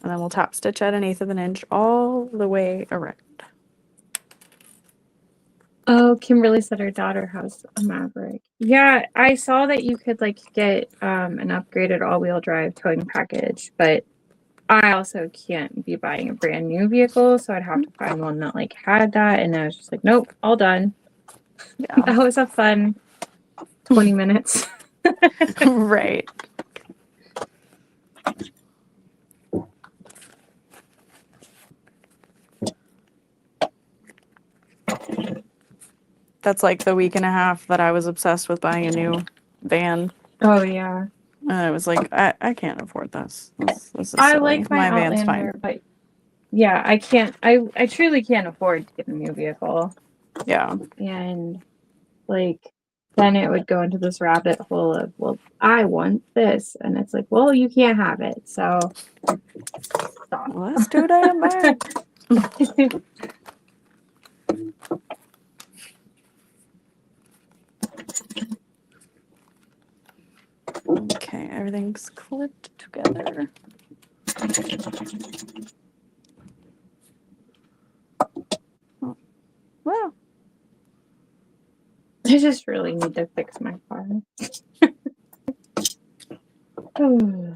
Speaker 2: And then we'll top stitch at 1/8 inch all the way around.
Speaker 1: Oh, Kimberly said her daughter has a Maverick. Yeah, I saw that you could like get an upgraded all-wheel drive towing package, but I also can't be buying a brand new vehicle, so I'd have to find one that like had that. And I was just like, nope, all done.
Speaker 2: Yeah.
Speaker 1: That was a fun 20 minutes.
Speaker 2: Right. That's like the week and a half that I was obsessed with buying a new van.
Speaker 1: Oh yeah.
Speaker 2: And I was like, I can't afford this. This is
Speaker 1: I
Speaker 2: silly.
Speaker 1: like my
Speaker 2: van's
Speaker 1: Outlander,
Speaker 2: fine.
Speaker 1: but yeah, I can't. I truly can't afford to get a new vehicle.
Speaker 2: Yeah.
Speaker 1: And like, then it would go into this rabbit hole of, well, I want this. And it's like, well, you can't have it. So stop.
Speaker 2: Let's do damn bag. Okay, everything's clipped together. Oh, wow.
Speaker 1: I just really need to fix my car. Oh.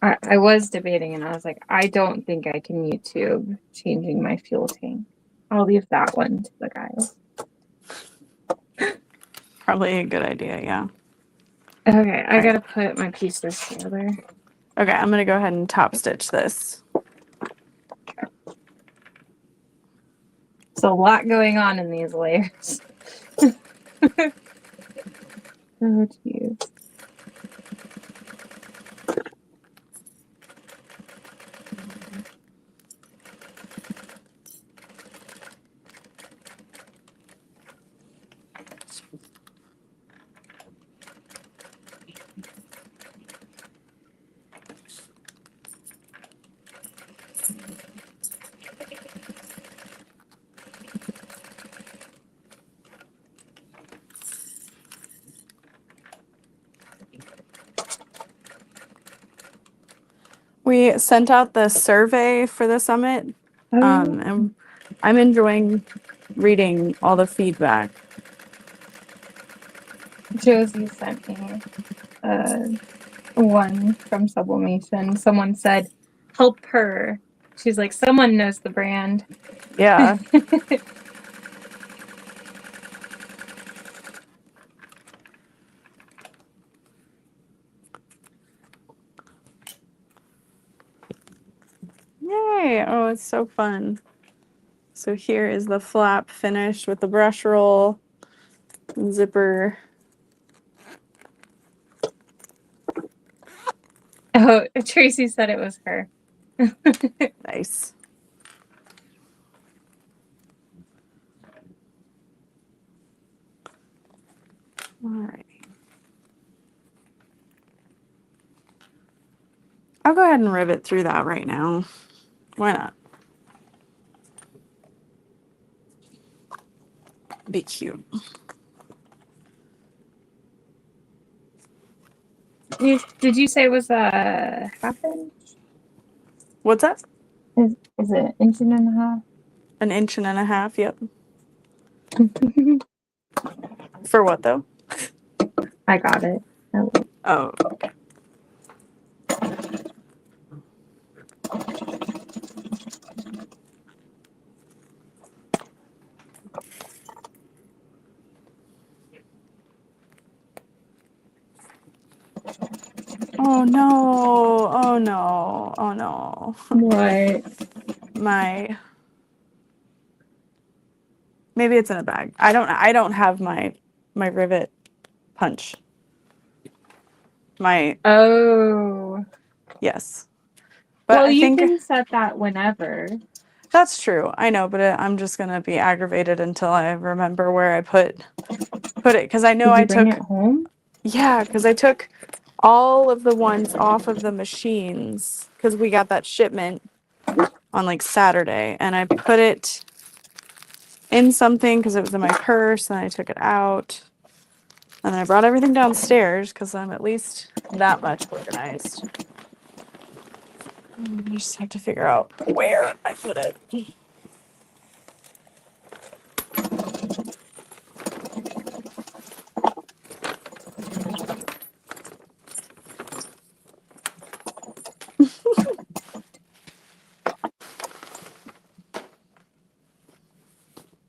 Speaker 1: I was debating and I was like, I don't think I can YouTube changing my fuel tank. I'll leave that one to the guys.
Speaker 2: Probably a good idea, yeah.
Speaker 1: Okay, I
Speaker 2: Right.
Speaker 1: gotta put my pieces together.
Speaker 2: Okay, I'm gonna go ahead and top stitch this.
Speaker 1: There's a lot going on in these layers. Oh, geez.
Speaker 2: We sent out the survey for the summit, and I'm enjoying reading all the feedback.
Speaker 1: Josie sent me one from Sublimation. Someone said, help her. She's like, someone knows the brand.
Speaker 2: Yeah. Yay! Oh, it's so fun. So here is the flap finished with the brush roll, zipper.
Speaker 1: Oh, Tracy said it was her.
Speaker 2: Nice. All right. I'll go ahead and rivet through that right now. Why not? Be cute.
Speaker 1: Did you say it was a half inch?
Speaker 2: What's that?
Speaker 1: Is it an inch and a half?
Speaker 2: An inch and a half, yep. For what though?
Speaker 1: I got it.
Speaker 2: Oh, okay. Oh no, oh no, oh no.
Speaker 1: What?
Speaker 2: Maybe it's in a bag. I don't have my rivet punch.
Speaker 1: Oh.
Speaker 2: Yes. But
Speaker 1: Well,
Speaker 2: I
Speaker 1: you
Speaker 2: think
Speaker 1: can set that whenever.
Speaker 2: that's true. I know, but I'm just gonna be aggravated until I remember where I put it, because I know
Speaker 1: Did you
Speaker 2: I
Speaker 1: bring
Speaker 2: took
Speaker 1: it home?
Speaker 2: Yeah, because I took all of the ones off of the machines because we got that shipment on like Saturday, and I put it in something because it was in my purse, and I took it out, and then I brought everything downstairs because I'm at least that much organized. I just have to figure out where I put it.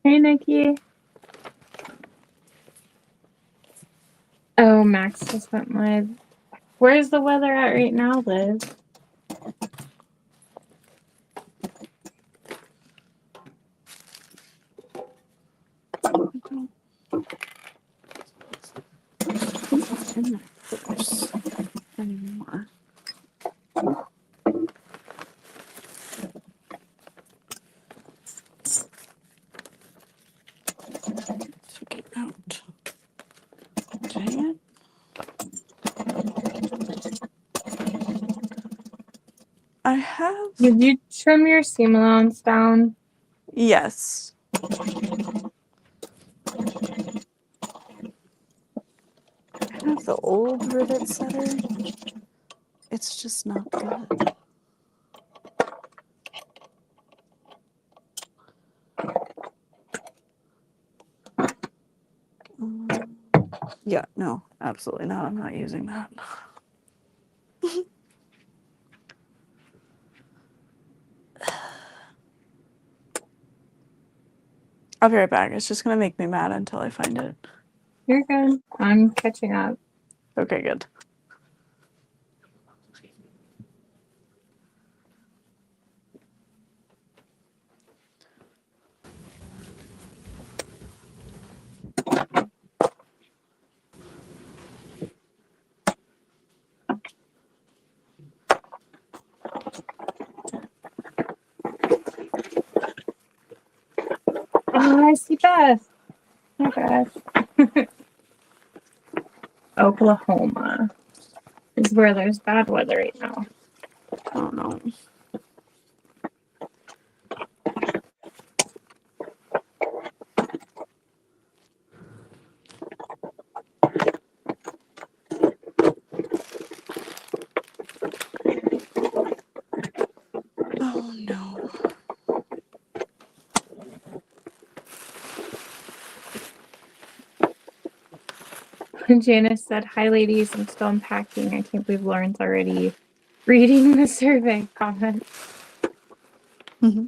Speaker 1: Hey, Nikki. Oh, Max just went live. Where's the weather at right now, Liz?
Speaker 2: In my purse anymore. I have.
Speaker 1: Did you trim your seam allowance down?
Speaker 2: Yes. I have the old rivet setter. It's just not good. Yeah, no, absolutely not. I'm not using that. I'll be right back. It's just going to make me mad until I find it.
Speaker 1: You're good. I'm catching up.
Speaker 2: Okay, good.
Speaker 1: Oh, I see Beth. Oh, Beth. Oklahoma is where there's bad weather right now.
Speaker 2: Oh, no. Oh, no.
Speaker 1: Janice said, "Hi, ladies. I'm still unpacking. I can't believe Lauren's already reading the survey comments."
Speaker 2: Mm-hmm.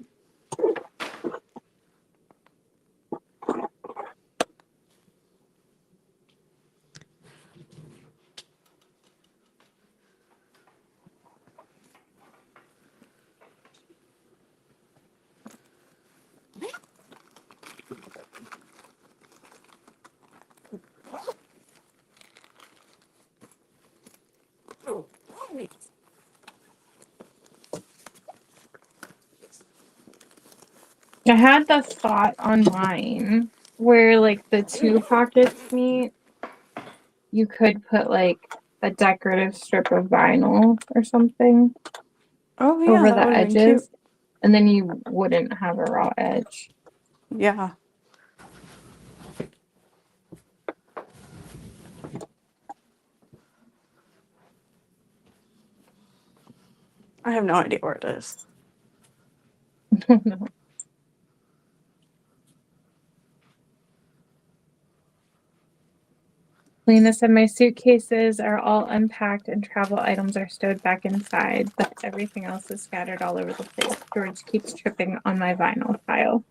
Speaker 1: I had the thought on mine where like the two pockets meet. You could put like a decorative strip of vinyl or something
Speaker 2: Oh, yeah,
Speaker 1: over
Speaker 2: that
Speaker 1: the
Speaker 2: would have been cute.
Speaker 1: edges, and then you wouldn't have a raw edge.
Speaker 2: Yeah. I have no idea where it is.
Speaker 1: No. Lena said, "My suitcases are all unpacked and travel items are stowed back inside, but everything else is scattered all over the place. George keeps tripping on my vinyl pile."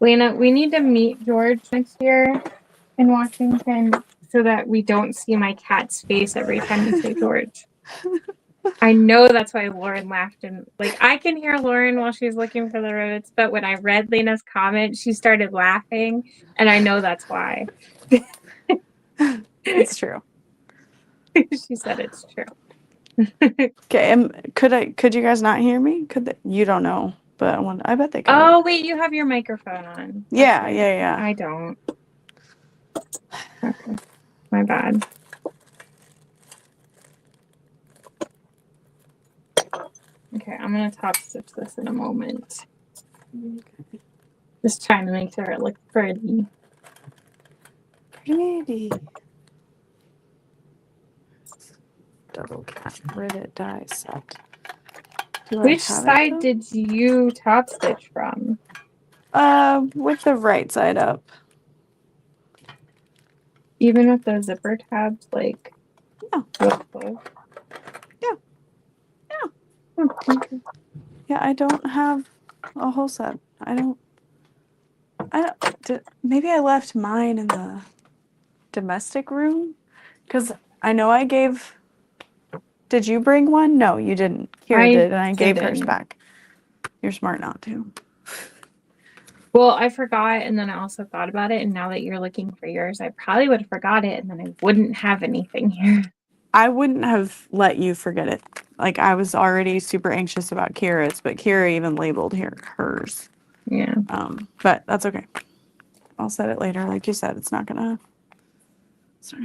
Speaker 1: Lena, we need to meet George next year in Washington so that we don't see my cat's face every time you say George. I know that's why Lauren laughed, and like I can hear Lauren while she's looking for the rivets, but when I read Lena's comment, she started laughing, and I know that's why.
Speaker 2: It's true.
Speaker 1: She said it's true.
Speaker 2: Okay, could you guys not hear me? You don't know, but I bet they could.
Speaker 1: Oh wait, you have your microphone on.
Speaker 2: Yeah,
Speaker 1: right.
Speaker 2: yeah.
Speaker 1: I don't. Okay, my bad. Okay, I'm gonna top stitch this in a moment.
Speaker 2: Okay.
Speaker 1: Just trying to make sure it looks pretty.
Speaker 2: Pretty. Double cap rivet die set.
Speaker 1: Which side did you top stitch from?
Speaker 2: With the right side up.
Speaker 1: Even with the zipper tabs, like
Speaker 2: Yeah.
Speaker 1: real close?
Speaker 2: Yeah.
Speaker 1: Yeah. Oh, okay.
Speaker 2: Yeah, I don't have a whole set. Maybe I left mine in the domestic room because I know I gave. Did you bring one? No, you didn't. Kira did, and I gave hers back. You're smart not to.
Speaker 1: Well, I forgot, and then I also thought about it, and now that you're looking for yours, I probably would have forgot it, and then I wouldn't have anything here.
Speaker 2: I wouldn't have let you forget it. Like, I was already super anxious about Kira's, but Kira even labeled hers.
Speaker 1: Yeah.
Speaker 2: But that's okay. I'll set it later. Like you said, it's not gonna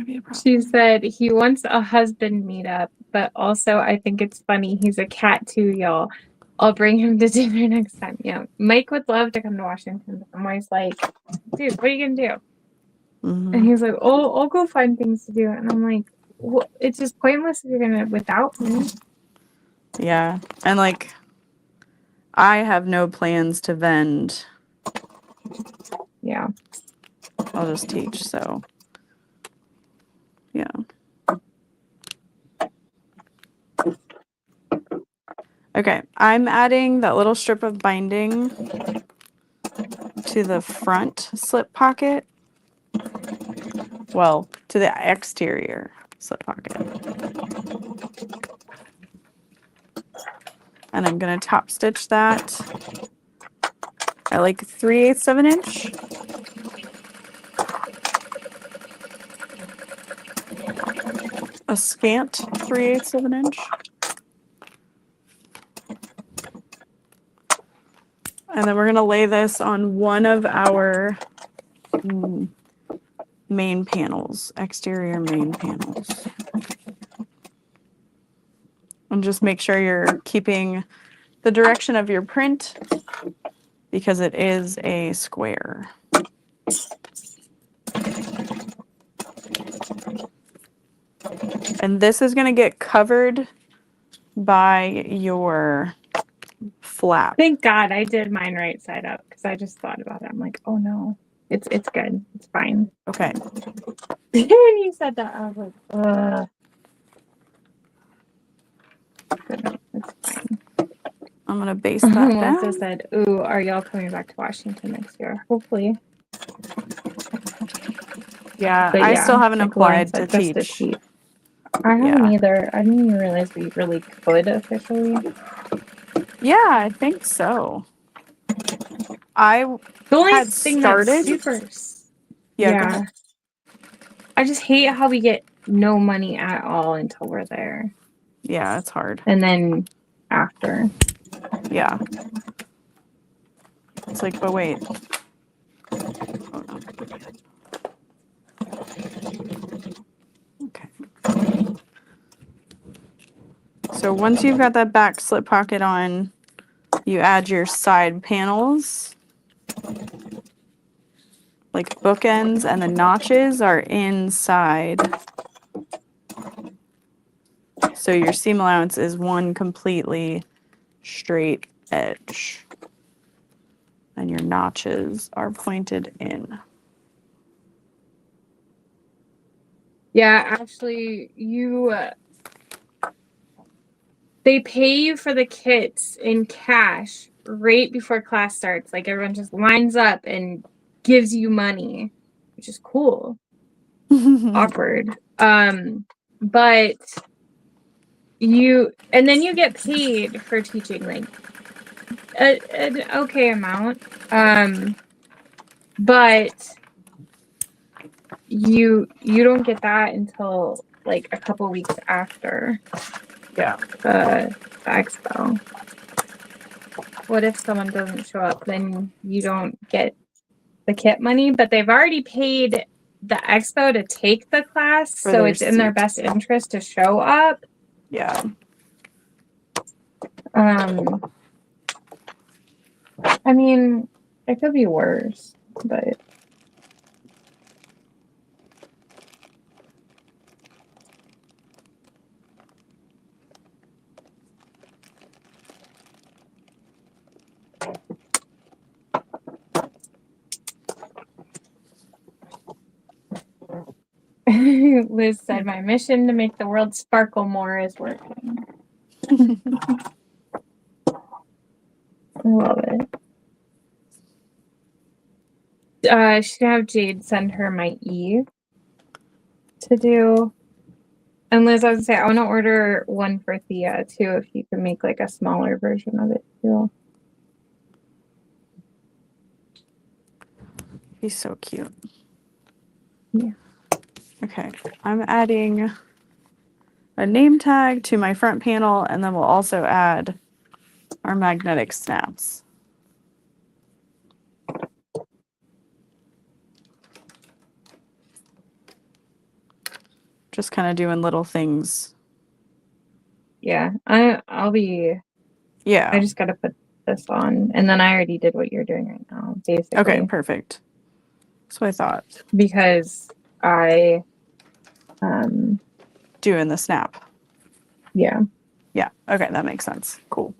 Speaker 2: be a problem.
Speaker 1: She said he wants a husband meetup, but also I think it's funny. He's a cat too, y'all. I'll bring him to dinner next time. Yeah. Mike would love to come to Washington, but I'm always like, dude, what are you gonna do?
Speaker 2: Mm-hmm.
Speaker 1: And he's like, oh, I'll go find things to do. And I'm like, well, it's just pointless if you're gonna without me.
Speaker 2: Yeah. And like I have no plans to vend.
Speaker 1: Yeah.
Speaker 2: I'll just teach, so yeah. Okay, I'm adding that little strip of binding to the front slip pocket. Well, to the exterior slip pocket. And I'm gonna top stitch that at like 3/8 of an inch. A scant 3/8 of an inch. And then we're gonna lay this on one of our main panels, exterior main panels. And just make sure you're keeping the direction of your print because it is a square. And this is going to get covered by your flap.
Speaker 1: Thank God I did mine right side up because I just thought about it. I'm like, oh no, it's good. It's fine.
Speaker 2: Okay.
Speaker 1: When you said that, I was like, it's fine.
Speaker 2: I'm going to base that
Speaker 1: Melissa
Speaker 2: down.
Speaker 1: said, ooh, are y'all coming back to Washington next year? Hopefully.
Speaker 2: Yeah,
Speaker 1: But
Speaker 2: I still haven't
Speaker 1: like
Speaker 2: applied
Speaker 1: Lauren
Speaker 2: to
Speaker 1: said,
Speaker 2: teach.
Speaker 1: I haven't either. I didn't even realize we really could officially.
Speaker 2: Yeah, I think so. I
Speaker 1: The only
Speaker 2: had
Speaker 1: thing
Speaker 2: started.
Speaker 1: that's super.
Speaker 2: Yeah. Go
Speaker 1: Yeah.
Speaker 2: ahead.
Speaker 1: I just hate how we get no money at all until we're there.
Speaker 2: Yeah, it's hard.
Speaker 1: And then after.
Speaker 2: Yeah. It's like, but wait. Okay. So once you've got that back slip pocket on, you add your side panels. Like bookends, and the notches are inside. So your seam allowance is one completely straight edge. And your notches are pointed in.
Speaker 1: Yeah, actually, they pay you for the kits in cash right before class starts. Like everyone just lines up and gives you money, which is cool. Awkward. But and then you get paid for teaching like an okay amount. But you don't get that until like a couple weeks after the expo. What if someone doesn't show up? Then you don't get the kit money, but they've already paid the expo to take the class, so it's in their best interest to show up.
Speaker 2: Yeah.
Speaker 1: I mean, it could be worse, but Liz said, my mission to make the world sparkle more is working. I love it. She's gonna have Jade send her my E to do. And Liz, I was gonna say, I want to order one for Thea too, if you can make like a smaller version of it too.
Speaker 2: He's so cute.
Speaker 1: Yeah.
Speaker 2: Okay, I'm adding a name tag to my front panel, and then we'll also add our magnetic snaps. Just kind of doing little things.
Speaker 1: Yeah, I'll be.
Speaker 2: Yeah.
Speaker 1: I just got to put this on, and then I already did what you're doing right now, basically.
Speaker 2: Okay, perfect. That's what I thought.
Speaker 1: Because I,
Speaker 2: doing the snap.
Speaker 1: Yeah.
Speaker 2: Yeah. Okay, that makes sense. Cool.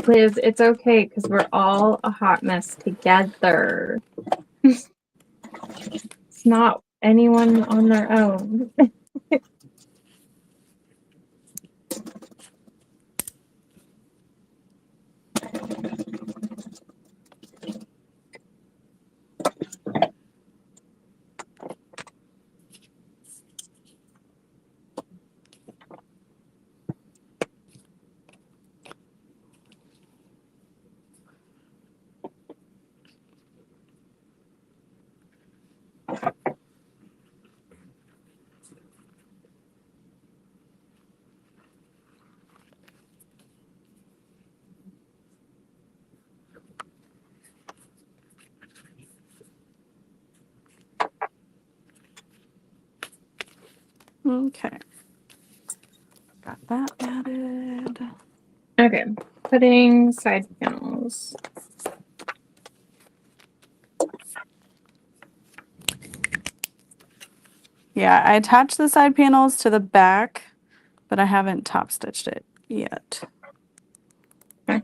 Speaker 1: Liz, it's okay because we're all a hot mess together. It's not anyone on their own.
Speaker 2: Okay. Got that added.
Speaker 1: Okay, putting side panels.
Speaker 2: Yeah, I attached the side panels to the back, but I haven't top stitched it yet.
Speaker 1: Okay.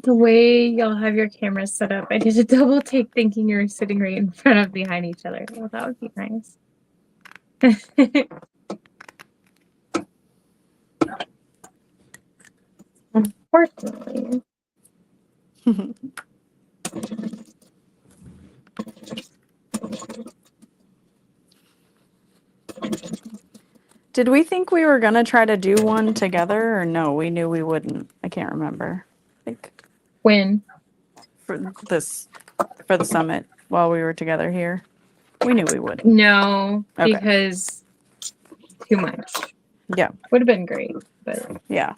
Speaker 1: The way y'all have your cameras set up, I did a double take thinking you were sitting right in front of behind each other. Well, that would be nice. Unfortunately.
Speaker 2: Did we think we were going to try to do one together or no? We knew we wouldn't. I can't remember. I think
Speaker 1: When?
Speaker 2: for the summit while we were together here. We knew we would.
Speaker 1: No,
Speaker 2: Okay.
Speaker 1: because too much.
Speaker 2: Yeah.
Speaker 1: Would have been great, but
Speaker 2: Yeah.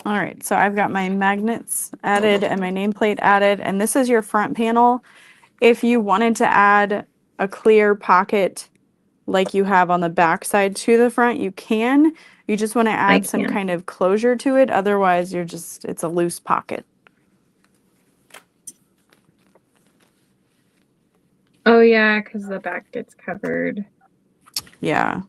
Speaker 2: All right, so I've got my magnets added and my nameplate added, and this is your front panel. If you wanted to add a clear pocket like you have on the back side to the front, you can. You just want to add some kind of closure to it. Otherwise, it's a loose pocket.
Speaker 1: oh yeah, because the back gets covered.
Speaker 2: Yeah.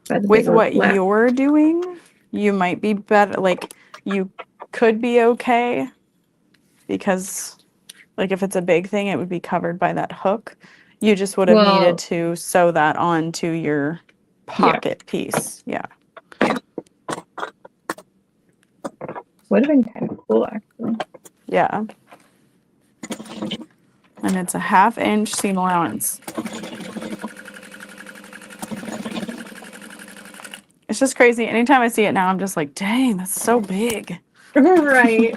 Speaker 1: By the
Speaker 2: With what
Speaker 1: left.
Speaker 2: you're doing, you might be better. Like, you could be okay because, like, if it's a big thing, it would be covered by that hook. You just would have needed to sew that onto your pocket piece. Yeah.
Speaker 1: Would have been kind of cool, actually.
Speaker 2: Yeah. And it's a 1/2 inch seam allowance. It's just crazy. Anytime I see it now, I'm just like, dang, that's so big.
Speaker 1: Right.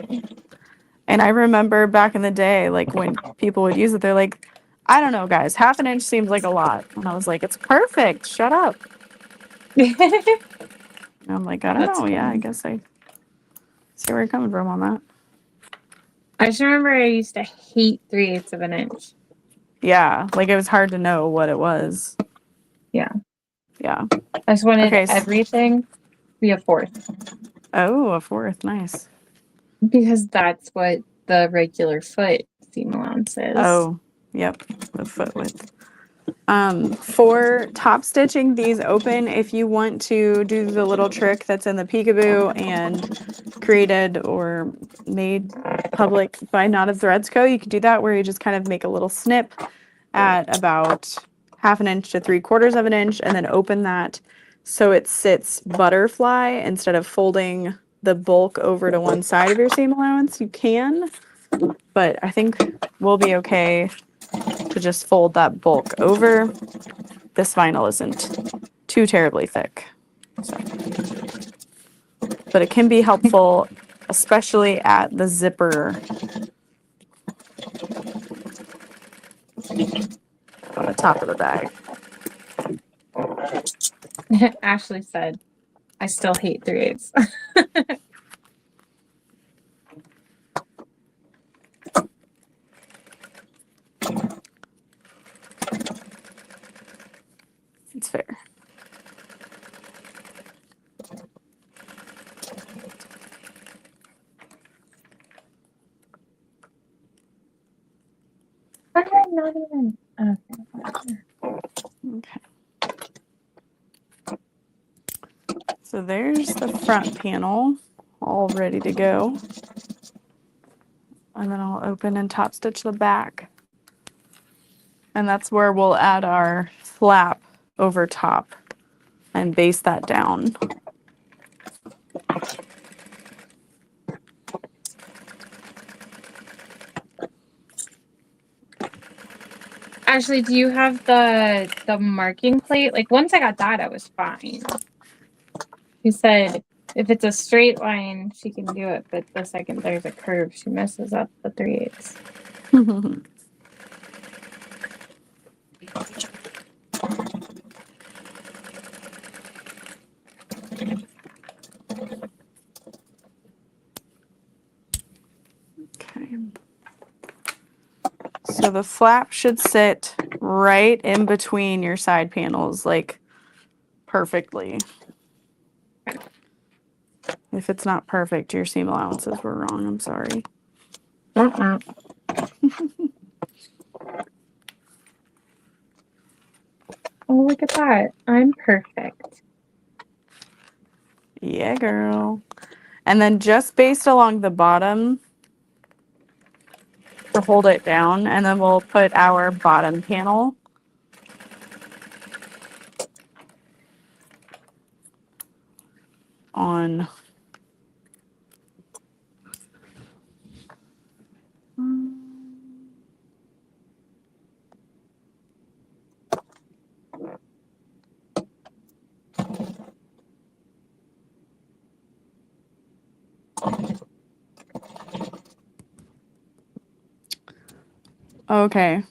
Speaker 2: And I remember back in the day, like when people would use it, they're like, I don't know, guys, 1/2 inch seems like a lot. And I was like, it's perfect. Shut up. And I'm like, I don't know. Funny. Yeah, I guess I see where you're coming from on that.
Speaker 1: I just remember I used to hate 3/8 of an inch.
Speaker 2: Yeah, like it was hard to know what it was.
Speaker 1: Yeah.
Speaker 2: Yeah.
Speaker 1: I just wanted everything to be a 1/4.
Speaker 2: Oh, a 1/4. Nice.
Speaker 1: Because that's what the regular foot seam allowances.
Speaker 2: Oh, yep, the foot width. For top stitching these open, if you want to do the little trick that's in the peekaboo and created or made public by Knotted Threads Co., you can do that where you just kind of make a little snip at about 1/2 inch to 3/4 of an inch and then open that so it sits butterfly instead of folding the bulk over to one side of your seam allowance. You can, but I think we'll be okay to just fold that bulk over. This vinyl isn't too terribly thick. So. But it can be helpful, especially at the zipper on the top of the bag.
Speaker 1: Ashley said, I still hate 3/8.
Speaker 2: It's fair.
Speaker 1: Not even.
Speaker 2: Okay. So there's the front panel all ready to go. And then I'll open and top stitch the back. And that's where we'll add our flap over top and base that down.
Speaker 1: Ashley, do you have the marking plate? Like once I got that, I was fine. She said if it's a straight line, she can do it, but the second there's a curve, she messes up the 3/8.
Speaker 2: Okay. So the flap should sit right in between your side panels, like perfectly. If it's not perfect, your seam allowances were wrong. I'm sorry.
Speaker 1: Oh, look at that. I'm perfect.
Speaker 2: Yeah, girl. And then just based along the bottom to hold it down, and then we'll put our bottom panel on. Okay.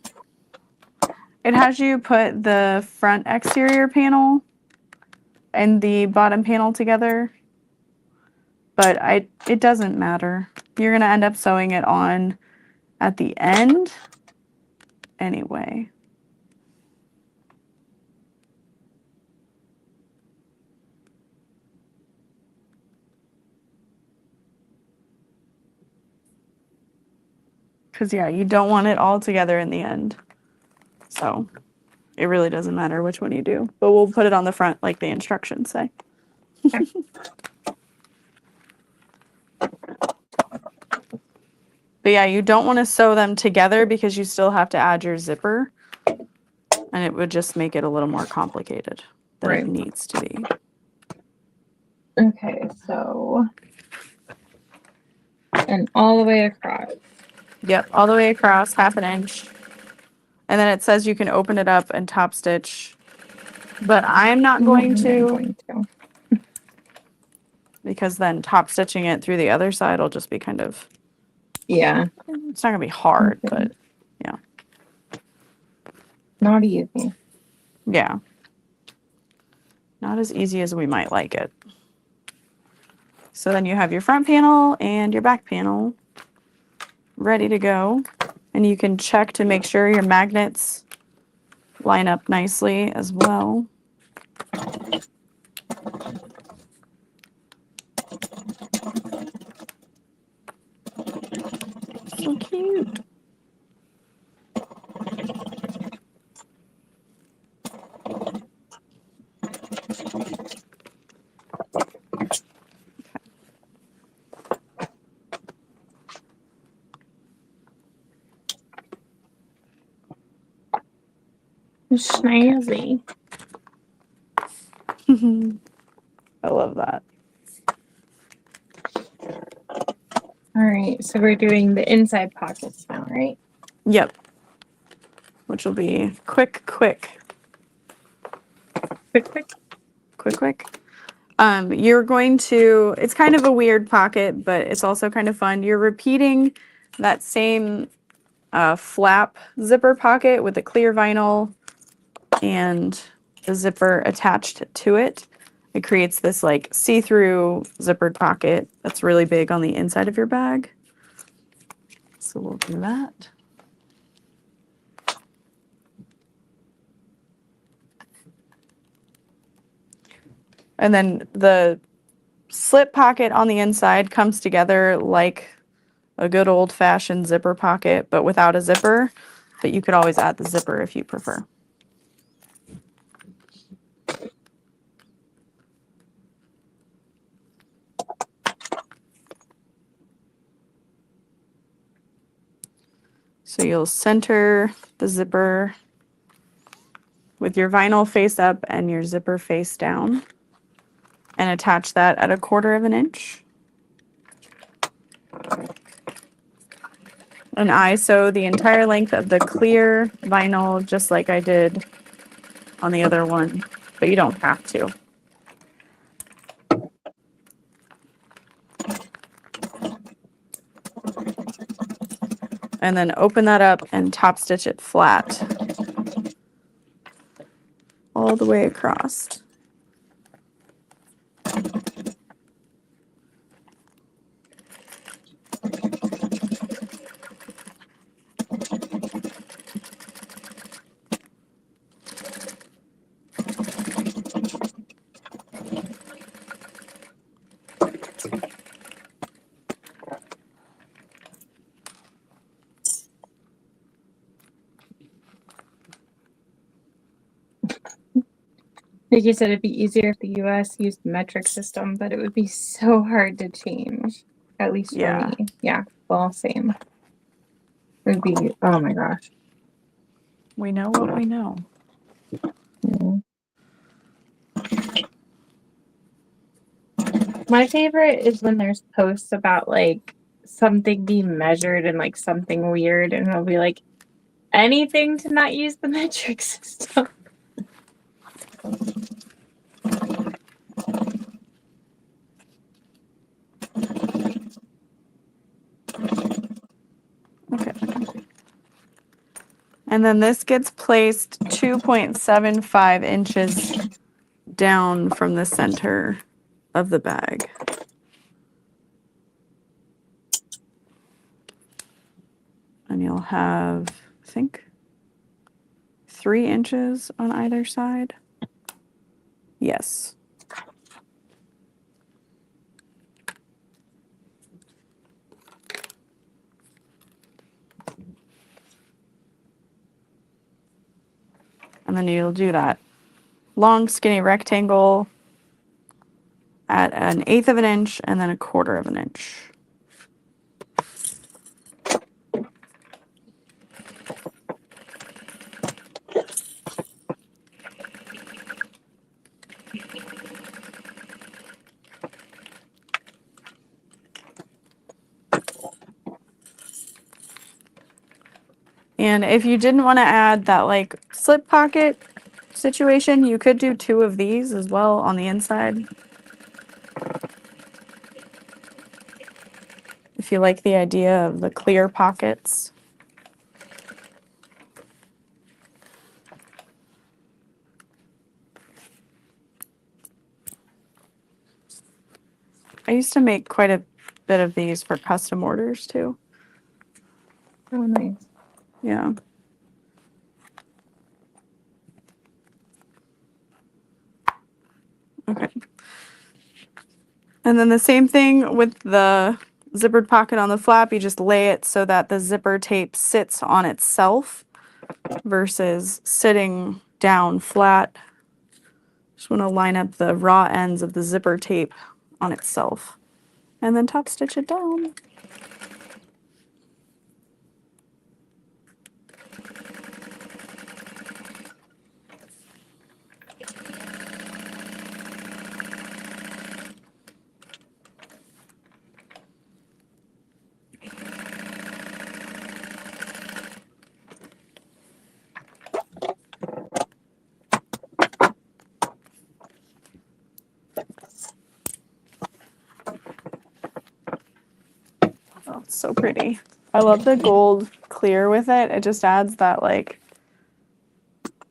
Speaker 2: It has you put the front exterior panel and the bottom panel together, but it doesn't matter. You're going to end up sewing it on at the end anyway. Because, yeah, you don't want it all together in the end. So it really doesn't matter which one you do. But we'll put it on the front like the instructions say. But, yeah, you don't want to sew them together because you still have to add your zipper. And it would just make it a little more complicated than it needs to be.
Speaker 1: Okay, so. And all the way across.
Speaker 2: Yep, all the way across, 1/2 inch. And then it says you can open it up and top stitch. But I'm not going to. Because then top stitching it through the other side will just be kind of.
Speaker 1: Yeah.
Speaker 2: It's not going to be hard, but yeah.
Speaker 1: Not easy.
Speaker 2: Yeah. Not as easy as we might like it. So then you have your front panel and your back panel ready to go. And you can check to make sure your magnets line up nicely as well. So cute.
Speaker 1: Snazzy.
Speaker 2: I love that.
Speaker 1: All right, so we're doing the inside pockets now, right?
Speaker 2: Yep. Which will be quick.
Speaker 1: Quick.
Speaker 2: You're going to, it's kind of a weird pocket, but it's also kind of fun. You're repeating that same flap zipper pocket with a clear vinyl and the zipper attached to it. It creates this like see-through zippered pocket that's really big on the inside of your bag. So we'll do that. And then the slip pocket on the inside comes together like a good old-fashioned zipper pocket, but without a zipper. But you could always add the zipper if you prefer. So you'll center the zipper with your vinyl face up and your zipper face down and attach that at 1/4 inch. And I sew the entire length of the clear vinyl just like I did on the other one, but you don't have to. And then open that up and top stitch it flat all the way across.
Speaker 1: Like you said, it'd be easier if the US used the metric system, but it would be so hard to change. At least for me. Yeah. Well, same. It would be, oh my gosh.
Speaker 2: We know what we know.
Speaker 1: Mm. My favorite is when there's posts about like something being measured and like something weird, and it'll be like anything to not use the metric system.
Speaker 2: Okay. And then this gets placed 2.75 inches down from the center of the bag. And you'll have, I think, 3 inches on either side. Yes. And then you'll do that long skinny rectangle at 1/8 inch and then 1/4 inch. And if you didn't want to add that like slip pocket situation, you could do 2 of these as well on the inside. If you like the idea of the clear pockets. I used to make quite a bit of these for custom orders too.
Speaker 1: Oh, nice.
Speaker 2: Yeah. Okay. And then the same thing with the zippered pocket on the flap. You just lay it so that the zipper tape sits on itself versus sitting down flat Just want to line up the raw ends of the zipper tape on itself and then top stitch it down. Oh, it's so pretty. I love the gold clear with it. It just adds that like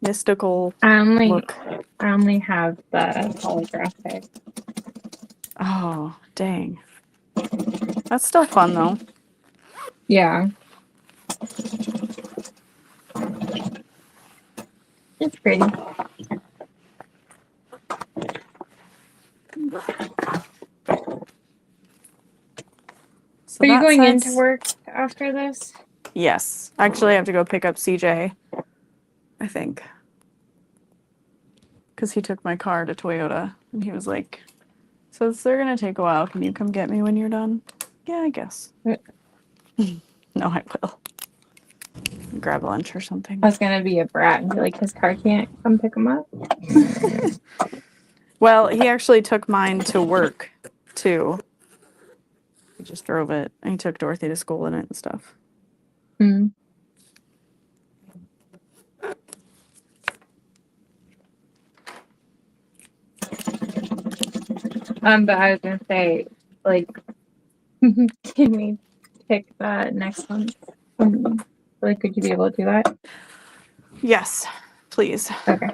Speaker 2: mystical look.
Speaker 1: I only have the holographic.
Speaker 2: Oh, dang. That's still fun though.
Speaker 1: Yeah. It's pretty.
Speaker 2: So
Speaker 1: Are you going
Speaker 2: says,
Speaker 1: into work after this?
Speaker 2: Yes. Actually, I have to go pick up CJ, I think. Because he took my car to Toyota and he was like, so they're going to take a while. Can you come get me when you're done? Yeah, I guess.
Speaker 1: What?
Speaker 2: No, I will. Grab lunch or something.
Speaker 1: I was gonna be a brat and be like, his car can't come pick him up.
Speaker 2: Well, he actually took mine to work too. He just drove it and he took Dorothy to school in it and stuff.
Speaker 1: Mm. But I was gonna say, like, can we pick the next one? Like, could you be able to do that?
Speaker 2: Yes, please.
Speaker 1: Okay.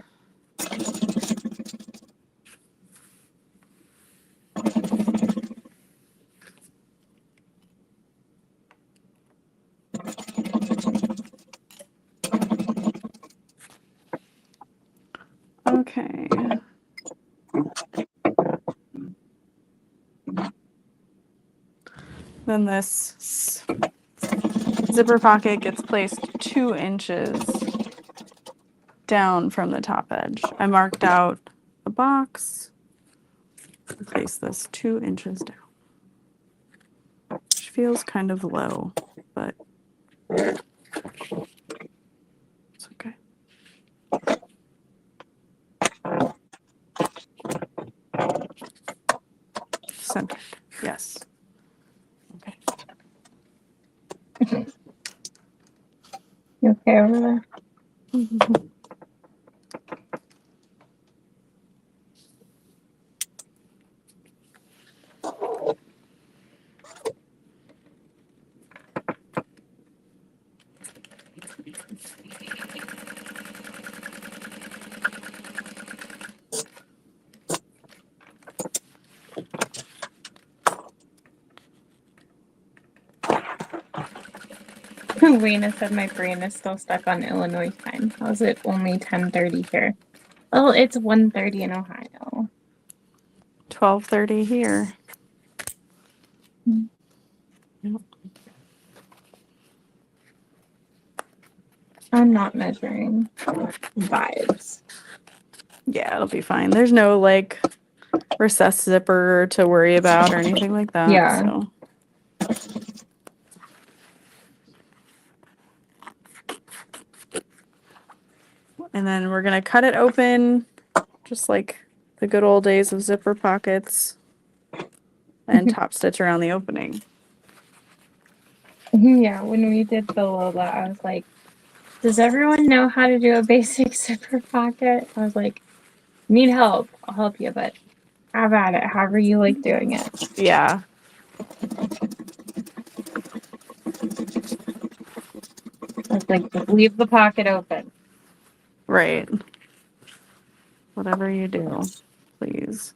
Speaker 2: Okay. Then this zipper pocket gets placed 2 inches down from the top edge. I marked out a box. Place this 2 inches down. Which feels kind of low, but it's okay. Centered. Yes. Okay.
Speaker 1: You okay over there? Wayne said my brain is still stuck on Illinois time. How's it only 10:30 here? Oh, it's 1:30 in Ohio.
Speaker 2: 12:30 here. Yep.
Speaker 1: I'm not measuring vibes.
Speaker 2: Yeah, it'll be fine. There's no like recessed zipper to worry about or anything like that.
Speaker 1: Yeah.
Speaker 2: So. And then we're going to cut it open just like the good old days of zipper pockets and top stitch around the opening.
Speaker 1: Yeah, when we did the Lola, I was like, does everyone know how to do a basic zipper pocket? I was like, need help. I'll help you, but have at it, however you like doing it.
Speaker 2: Yeah.
Speaker 1: I was like, just leave the pocket open.
Speaker 2: Right. Whatever you do, please.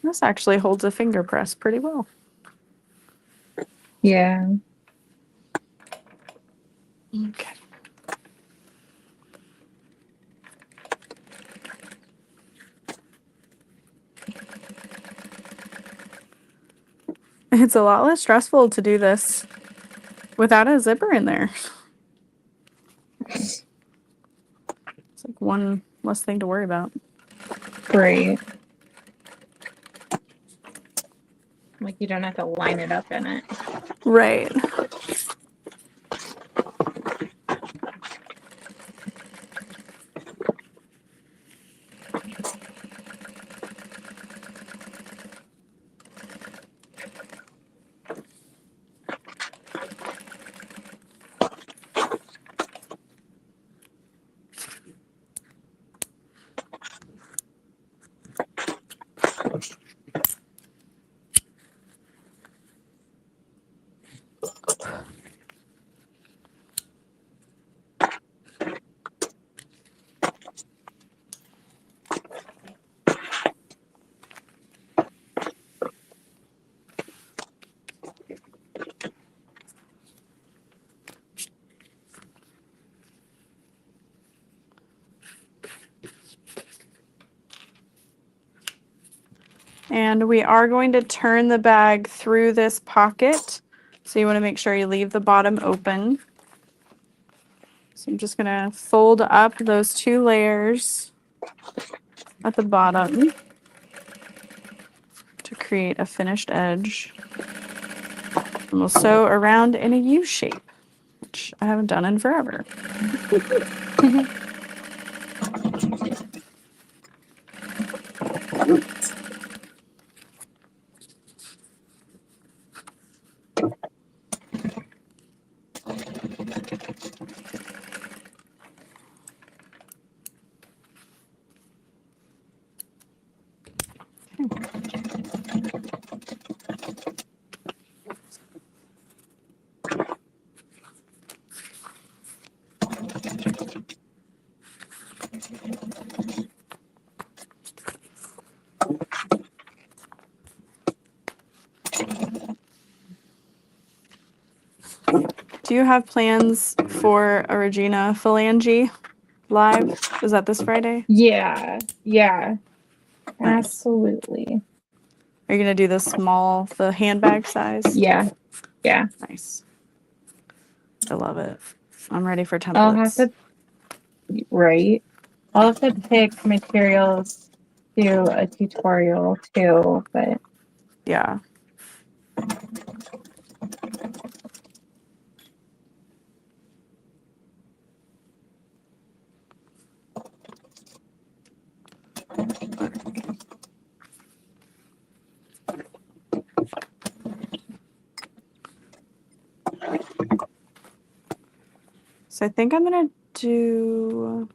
Speaker 2: This actually holds a finger press pretty well.
Speaker 1: Yeah.
Speaker 2: Okay. It's a lot less stressful to do this without a zipper in there. It's like one less thing to worry about.
Speaker 1: Great. Like you don't have to line it up in it.
Speaker 2: Right. And we are going to turn the bag through this pocket. So you want to make sure you leave the bottom open. So I'm just going to fold up those 2 layers at the bottom to create a finished edge. And we'll sew around in a U shape, which I haven't done in forever. Do you have plans for a Regina Phalange live? Is that this Friday?
Speaker 1: Yeah. Yeah.
Speaker 2: Nice.
Speaker 1: Absolutely.
Speaker 2: Are you going to do the handbag size?
Speaker 1: Yeah. Yeah.
Speaker 2: Nice. I love it. I'm ready for templates.
Speaker 1: I'll have to pick materials to a tutorial too, but
Speaker 2: yeah. So I think I'm going to do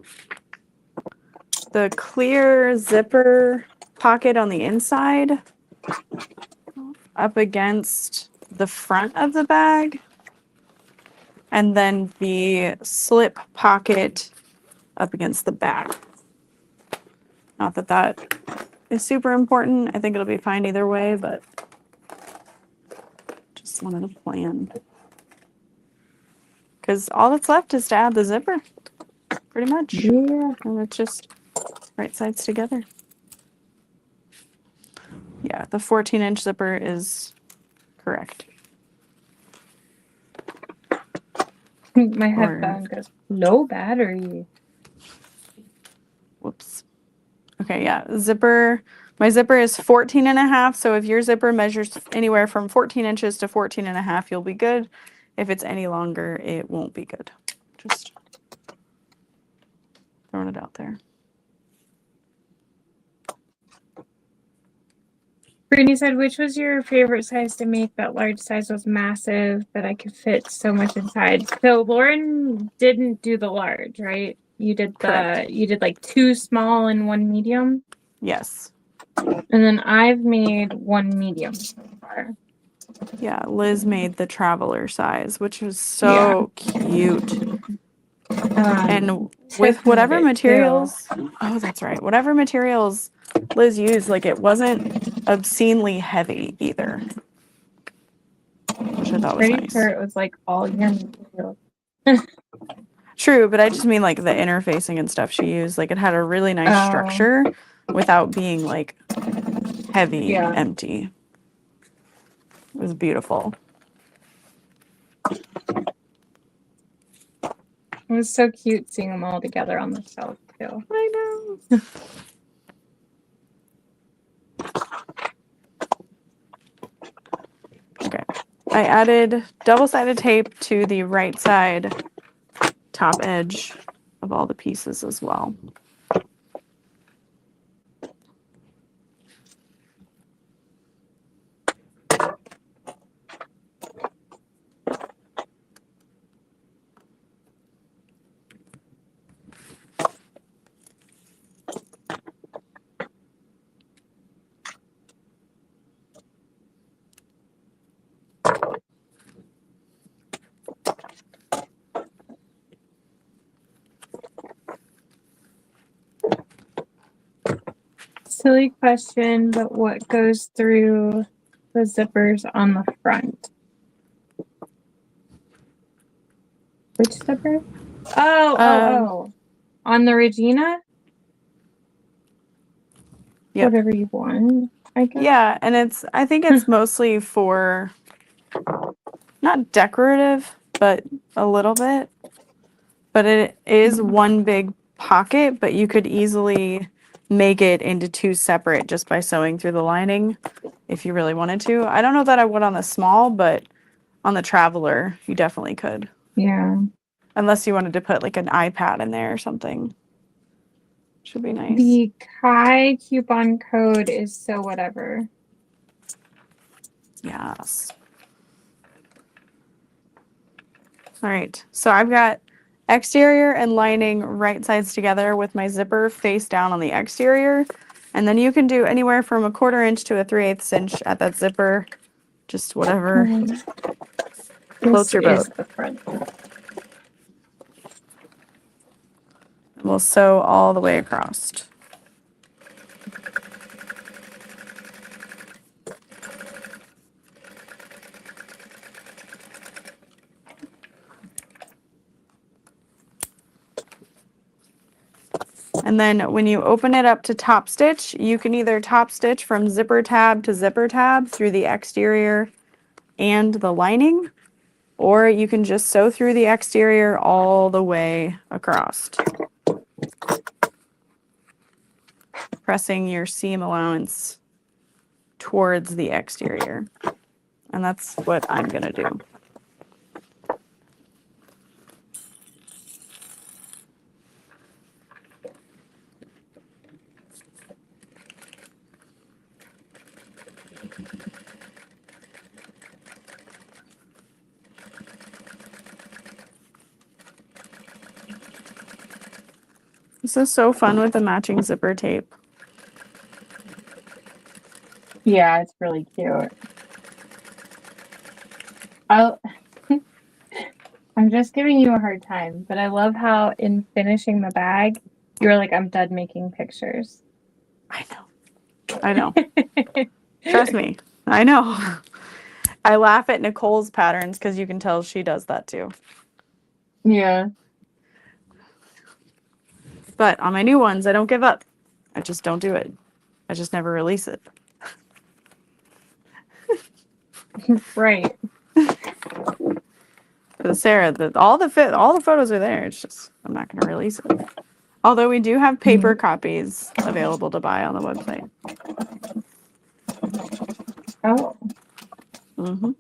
Speaker 2: the clear zipper pocket on the inside up against the front of the bag, and then the slip pocket up against the back. Not that that is super important. I think it'll be fine either way, but just wanted to plan. Because all that's left is to add the zipper, pretty much.
Speaker 1: yeah.
Speaker 2: And it's just right sides together. Yeah, the 14-inch zipper is correct.
Speaker 1: My headphone goes low battery.
Speaker 2: Whoops. Okay, yeah, my zipper is 14.5, so if your zipper measures anywhere from 14 inches to 14.5, you'll be good. If it's any longer, it won't be good. Just throwing it out there.
Speaker 1: Brittany said, which was your favorite size to make? That large size was massive, but I could fit so much inside. So Lauren didn't do the large, right? You did like 2 small and 1 medium?
Speaker 2: Yes.
Speaker 1: And then I've made 1 medium so far.
Speaker 2: Yeah, Liz made the traveler size, which was so cute. And with whatever materials, oh, that's right. Whatever materials Liz used, like it wasn't obscenely heavy either, which I thought was nice.
Speaker 1: Sure, it was like all your materials.
Speaker 2: True, but I just mean like the interfacing and stuff she used. Like it had a really nice structure without being like heavy, empty. It was beautiful.
Speaker 1: It was so cute seeing them all together on the shelf too.
Speaker 2: I know. Okay. I added double-sided tape to the right side top edge of all the pieces as well.
Speaker 1: Silly question, but what goes through the zippers on the front? Which zipper? Oh. On the Regina?
Speaker 2: Yep.
Speaker 1: Whatever you want, I guess.
Speaker 2: Yeah, and I think it's mostly for not decorative, but a little bit. But it is one big pocket, but you could easily make it into two separate just by sewing through the lining if you really wanted to. I don't know that I would on the small, but on the Traveler, you definitely could.
Speaker 1: Yeah.
Speaker 2: Unless you wanted to put like an iPad in there or something. Should be nice.
Speaker 1: The Kai coupon code is so whatever.
Speaker 2: Yes. All right, so I've got exterior and lining right sides together with my zipper face down on the exterior. And then you can do anywhere from 1/4 inch to a 3/8 inch at that zipper. Just whatever floats your boat.
Speaker 1: The front.
Speaker 2: We'll sew all the way across. And then when you open it up to top stitch, you can either top stitch from zipper tab to zipper tab through the exterior and the lining, or you can just sew through the exterior all the way across, pressing your seam allowance towards the exterior. And that's what I'm going to do. This is so fun with the matching zipper tape.
Speaker 1: Yeah, it's really cute. I'm just giving you a hard time, but I love how in finishing the bag, you were like, I'm done making pictures.
Speaker 2: I know. Trust me, I know. I laugh at Nicole's patterns because you can tell she does that too.
Speaker 1: Yeah.
Speaker 2: But on my new ones, I don't give up. I just don't do it. I just never release it.
Speaker 1: Right.
Speaker 2: But Sarah, all the photos are there. It's just I'm not going to release it. Although we do have paper copies available to buy on the website.
Speaker 1: Oh.
Speaker 2: Mm-hmm.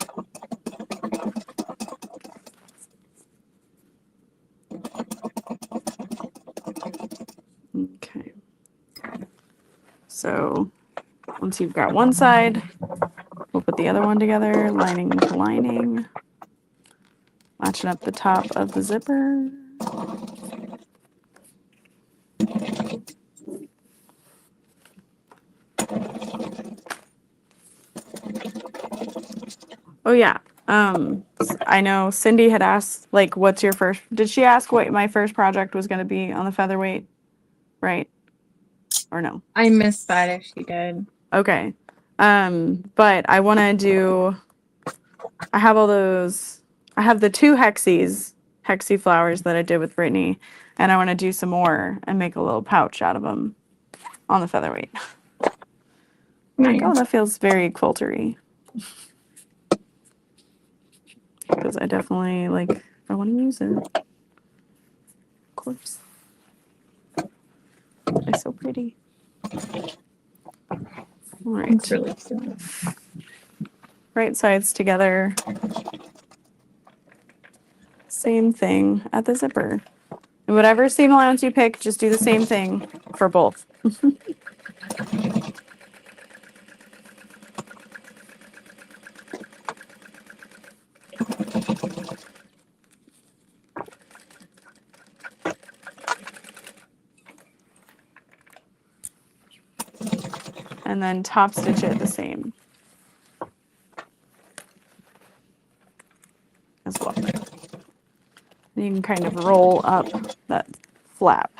Speaker 2: Okay. So once you've got one side, we'll put the other one together, lining to lining, matching up the top of the zipper. Oh yeah. I know Cindy had asked, like, did she ask what my first project was going to be on the featherweight? Right? Or no?
Speaker 1: I missed that if she did.
Speaker 2: Okay. But I want to do, I have the 2 hexie flowers that I did with Brittany, and I want to do some more and make a little pouch out of them on the featherweight.
Speaker 1: Nice.
Speaker 2: Oh, that feels very quiltery. because I definitely I want to use it. Of course. They're so pretty. All right.
Speaker 1: It's really cute.
Speaker 2: Right sides together. Same thing at the zipper. And whatever seam allowance you pick, just do the same thing for both. And then top stitch it the same as well. You can kind of roll up that flap.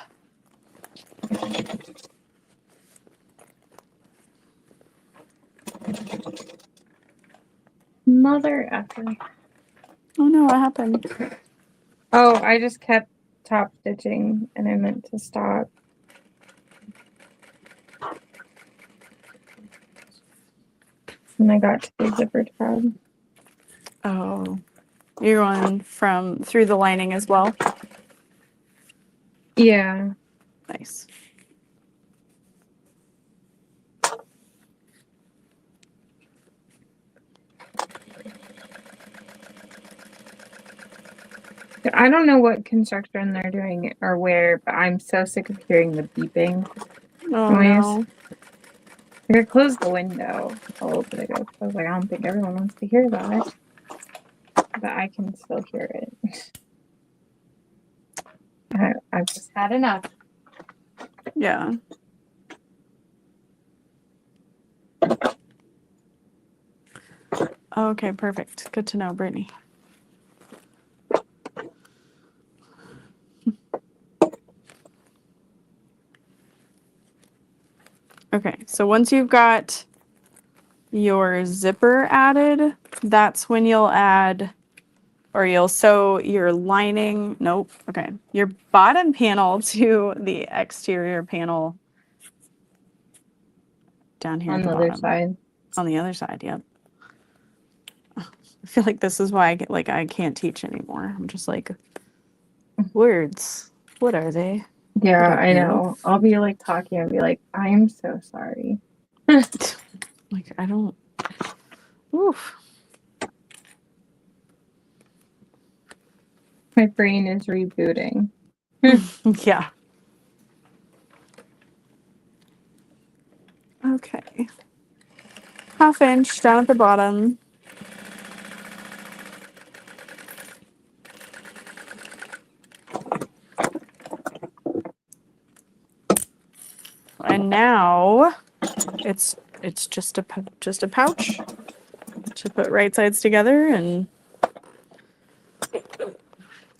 Speaker 1: Mother effer.
Speaker 2: Oh no, what happened?
Speaker 1: Oh, I just kept top stitching and I meant to stop. And I got to the zipper tab.
Speaker 2: Oh, you're going from through the lining as well?
Speaker 1: Yeah.
Speaker 2: Nice.
Speaker 1: I don't know what construction they're doing or where, but I'm so sick of hearing the beeping
Speaker 2: Oh
Speaker 1: noise.
Speaker 2: no.
Speaker 1: I closed the window a little bit ago. I was like, I don't think everyone wants to hear that. But I can still hear it. I've just had enough.
Speaker 2: Yeah. Okay, perfect. Good to know, Brittany. Okay, so once you've got your zipper added, that's when you'll add, or you'll sew your lining, nope, okay, your bottom panel to the exterior panel down here
Speaker 1: On
Speaker 2: at the
Speaker 1: the other
Speaker 2: bottom.
Speaker 1: side.
Speaker 2: On the other side, yep. I feel like this is why I can't teach anymore. I'm just like, words, what are they?
Speaker 1: Yeah,
Speaker 2: I don't
Speaker 1: I
Speaker 2: know.
Speaker 1: know. I'll be like talking and be like, I'm so sorry.
Speaker 2: Like, I don't, oof.
Speaker 1: My brain is rebooting.
Speaker 2: Yeah. Okay. 1/2 inch down at the bottom. And now it's just a pouch to put right sides together, and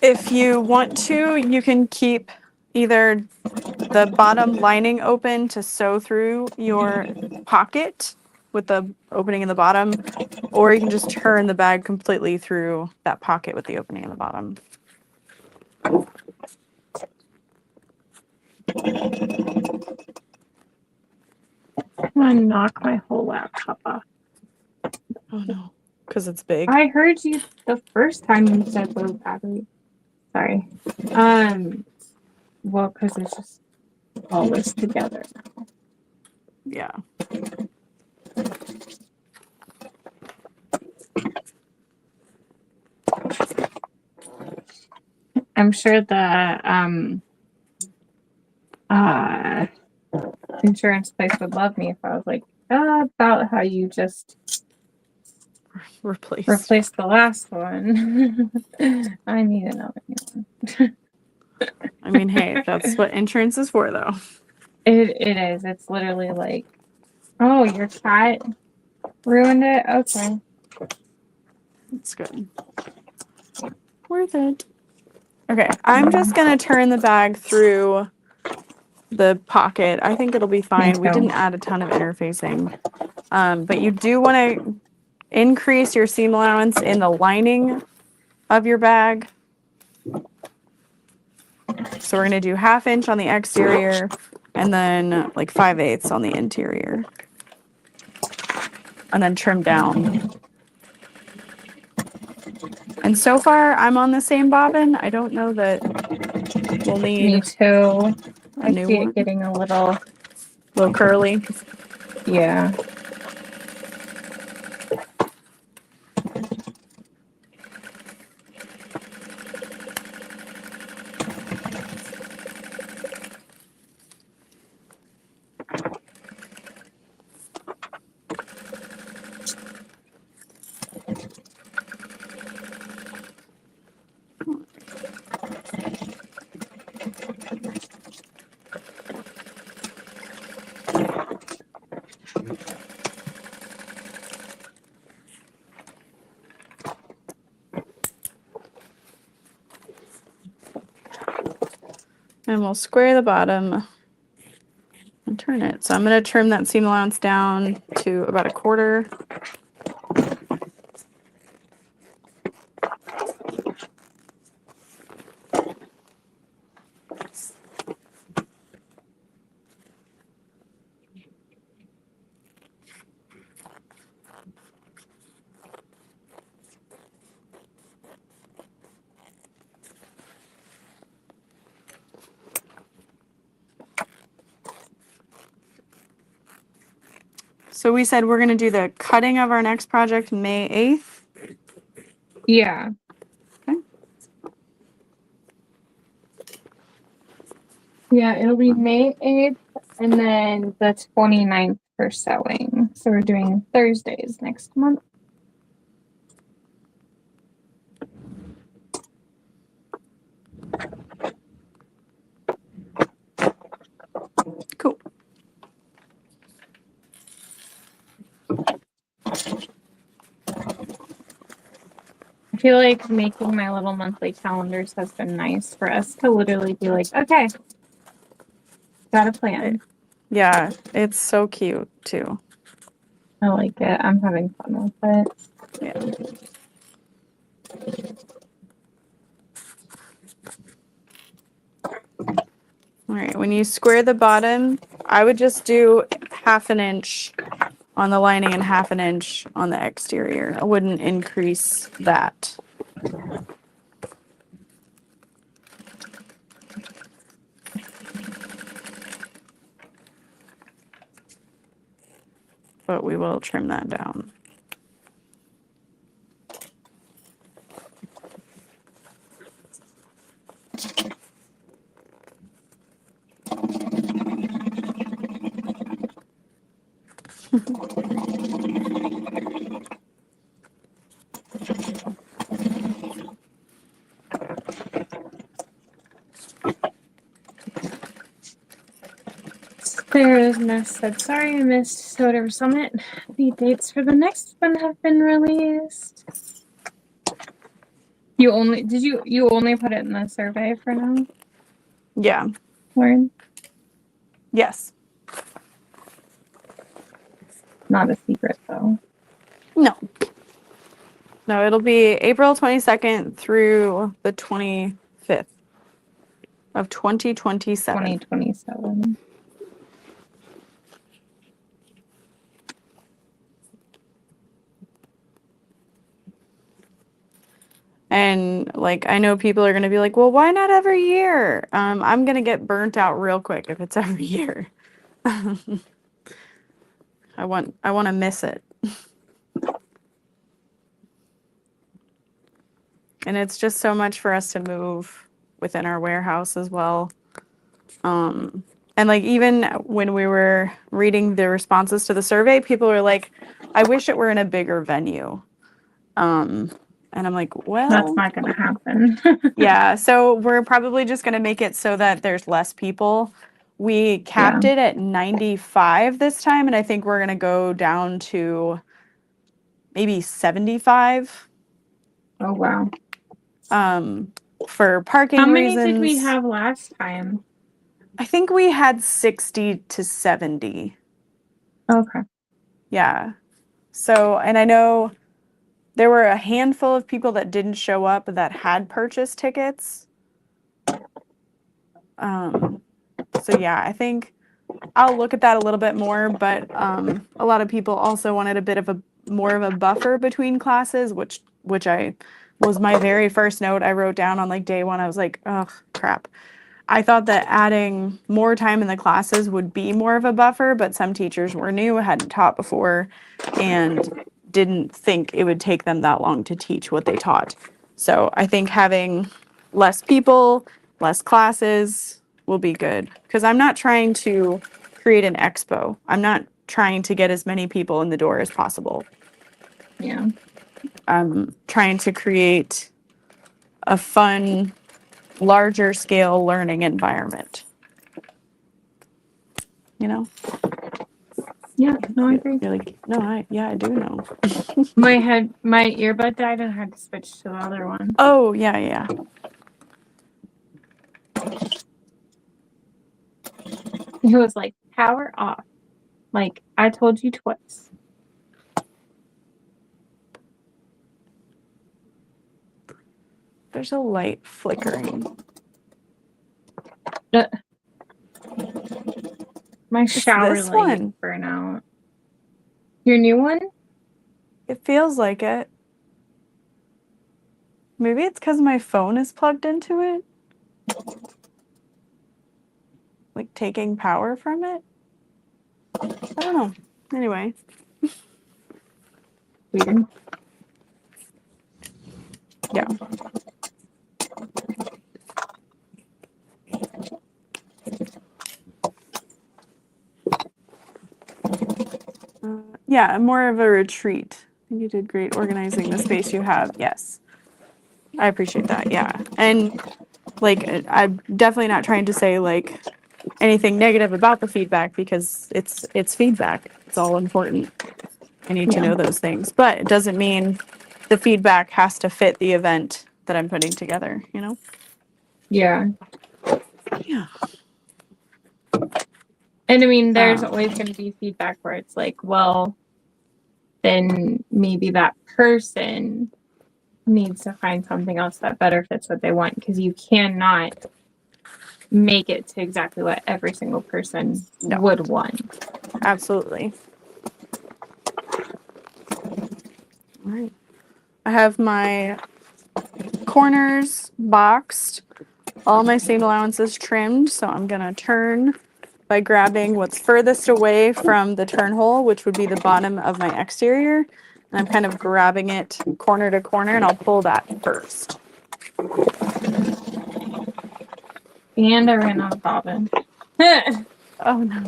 Speaker 2: if you want to, you can keep either the bottom lining open to sew through your pocket with the opening in the bottom, or you can just turn the bag completely through that pocket with the opening in the bottom.
Speaker 1: I'm gonna knock my whole laptop off.
Speaker 2: Oh no, because it's big.
Speaker 1: I heard you the first time you said low battery. Sorry. Well, because it's just all this together.
Speaker 2: Yeah.
Speaker 1: I'm sure the uh insurance place would love me if I was like, about how you just replaced the last one. I need another new one.
Speaker 2: I mean, hey, that's what insurance is for, though.
Speaker 1: It is. It's literally like, oh, your cat ruined it? Okay.
Speaker 2: It's good. Worth it. Okay, I'm just gonna turn the bag through the pocket. I think it'll be fine. We didn't add a ton of interfacing. But you do want to increase your seam allowance in the lining of your bag. So we're gonna do 1/2 inch on the exterior and then like 5/8 on the interior. And then trim down. And And so far, I'm on the same bobbin. I don't know that we'll
Speaker 1: Me
Speaker 2: need
Speaker 1: too.
Speaker 2: a
Speaker 1: I
Speaker 2: new
Speaker 1: see
Speaker 2: one.
Speaker 1: it getting a little,
Speaker 2: Little curly.
Speaker 1: yeah.
Speaker 2: And we'll square the bottom and turn it. So I'm going to trim that seam allowance down to about 1/4. So we said we're going to do the cutting of our next project May 8th.
Speaker 1: Yeah.
Speaker 2: Okay.
Speaker 1: Yeah, it'll be May 8th and then the 29th for sewing. So we're doing Thursdays next month.
Speaker 2: Cool.
Speaker 1: I feel like making my little monthly calendars has been nice for us to literally be like, okay, got a plan.
Speaker 2: Yeah, it's so cute too.
Speaker 1: I like it. I'm having fun with it.
Speaker 2: Yeah. All right, when you square the bottom, I would just do 1/2 inch on the lining and 1/2 inch on the exterior. I wouldn't increase that. But we will trim that down.
Speaker 1: Sarah's Nest said, sorry I missed Soda Summit. The dates for the next one have been released. You only put it in the survey for now,
Speaker 2: Yeah.
Speaker 1: Lauren?
Speaker 2: Yes.
Speaker 1: Not a secret though.
Speaker 2: No. No, it'll be April 22nd through the 25th of 2027.
Speaker 1: 2027.
Speaker 2: And like, I know people are going to be like, well, why not every year? I'm going to get burnt out real quick if it's every year. I want to miss it. And it's just so much for us to move within our warehouse as well. And like, even when we were reading the responses to the survey, people were like, I wish it were in a bigger venue. And I'm like, well,
Speaker 1: That's not going to happen.
Speaker 2: yeah, so we're probably just going to make it so that there's less people. We capped it at 95 this time, and I think we're going to go down to maybe 75.
Speaker 1: Oh, wow.
Speaker 2: For parking
Speaker 1: How many
Speaker 2: reasons.
Speaker 1: did we have last time?
Speaker 2: I think we had 60 to 70.
Speaker 1: Okay.
Speaker 2: Yeah. So, and I know there were a handful of people that didn't show up that had purchased tickets. So yeah, I think I'll look at that a little bit more, but a lot of people also wanted a bit of a more of a buffer between classes, which I was my very first note I wrote down on like day one. I was like, oh, crap. I thought that adding more time in the classes would be more of a buffer, but some teachers were new, hadn't taught before, and didn't think it would take them that long to teach what they taught. So I think having less people, less classes will be good. Because I'm not trying to create an expo. I'm not trying to get as many people in the door as possible.
Speaker 1: Yeah.
Speaker 2: I'm trying to create a fun, larger scale learning environment. You know?
Speaker 1: Yeah, no, I agree.
Speaker 2: You're like, no, I do know.
Speaker 1: My earbud died and I had to switch to the other one.
Speaker 2: Oh, yeah.
Speaker 1: It was like, power off. Like, I told you twice.
Speaker 2: There's a light flickering.
Speaker 1: My shower
Speaker 2: this
Speaker 1: light
Speaker 2: one.
Speaker 1: burn out. Your new one?
Speaker 2: It feels like it. Maybe it's because my phone is plugged into it. Like taking power from it. I don't know. Anyway.
Speaker 1: Weird.
Speaker 2: Yeah. Yeah, more of a retreat. I think you did great organizing the space you have. Yes. I appreciate that. Yeah. And like, I'm definitely not trying to say like anything negative about the feedback because it's feedback. It's all important. I need to know those things, but it doesn't mean the feedback has to fit the event that I'm putting together, you know?
Speaker 1: Yeah.
Speaker 2: Yeah.
Speaker 1: And I mean, there's always going to be feedback where it's like, well, then maybe that person needs to find something else that better fits what they want, because you cannot make it to exactly what every single person would want.
Speaker 2: Absolutely. All right. I have my corners boxed, all my seam allowances trimmed, so I'm going to turn by grabbing what's furthest away from the turn hole, which would be the bottom of my exterior. And I'm kind of grabbing it corner to corner, and I'll pull that first.
Speaker 1: And I ran out of bobbin.
Speaker 2: Oh no.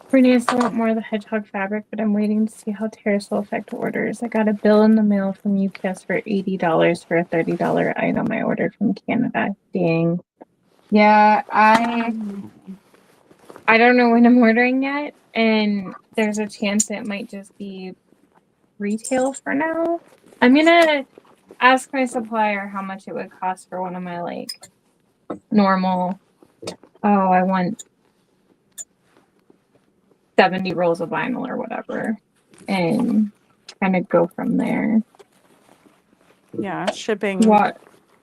Speaker 1: Brittany, I still want more of the hedgehog fabric, but I'm waiting to see how tariffs will affect orders. I got a bill in the mail from UPS for $80 for a $30 item I ordered from Canada. Dang. Yeah, I don't know when I'm ordering yet, and there's a chance it might just be retail for now. I'm gonna ask my supplier how much it would cost for one of my like normal. Oh, I want 70 rolls of vinyl or whatever, and kind of go from there.
Speaker 2: Yeah, shipping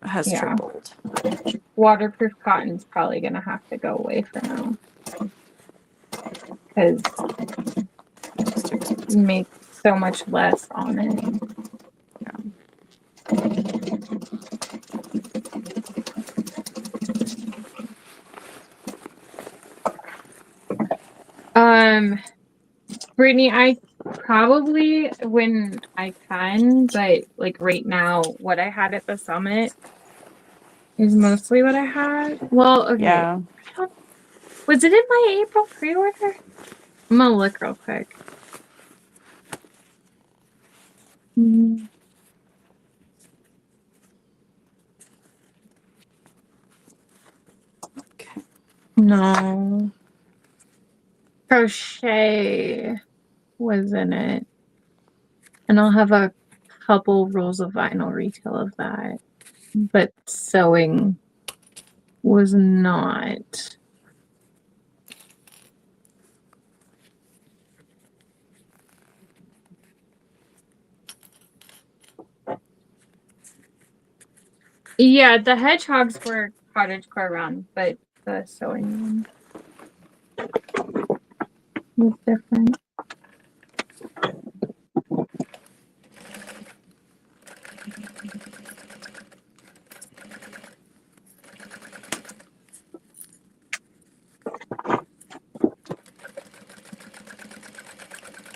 Speaker 2: has tripled.
Speaker 1: Waterproof cotton's probably gonna have to go away for now because it makes so much less on it. Brittany, I probably when I can, but like right now, what I had at the summit is mostly what I had. Well, okay.
Speaker 2: Yeah.
Speaker 1: Was it in my April pre-order? I'm gonna look real quick.
Speaker 2: Okay.
Speaker 1: No. Crochet was in it. And I'll have a couple rolls of vinyl retail of that. But sewing was not. Yeah, the hedgehogs were cottagecore round, but the sewing one was different.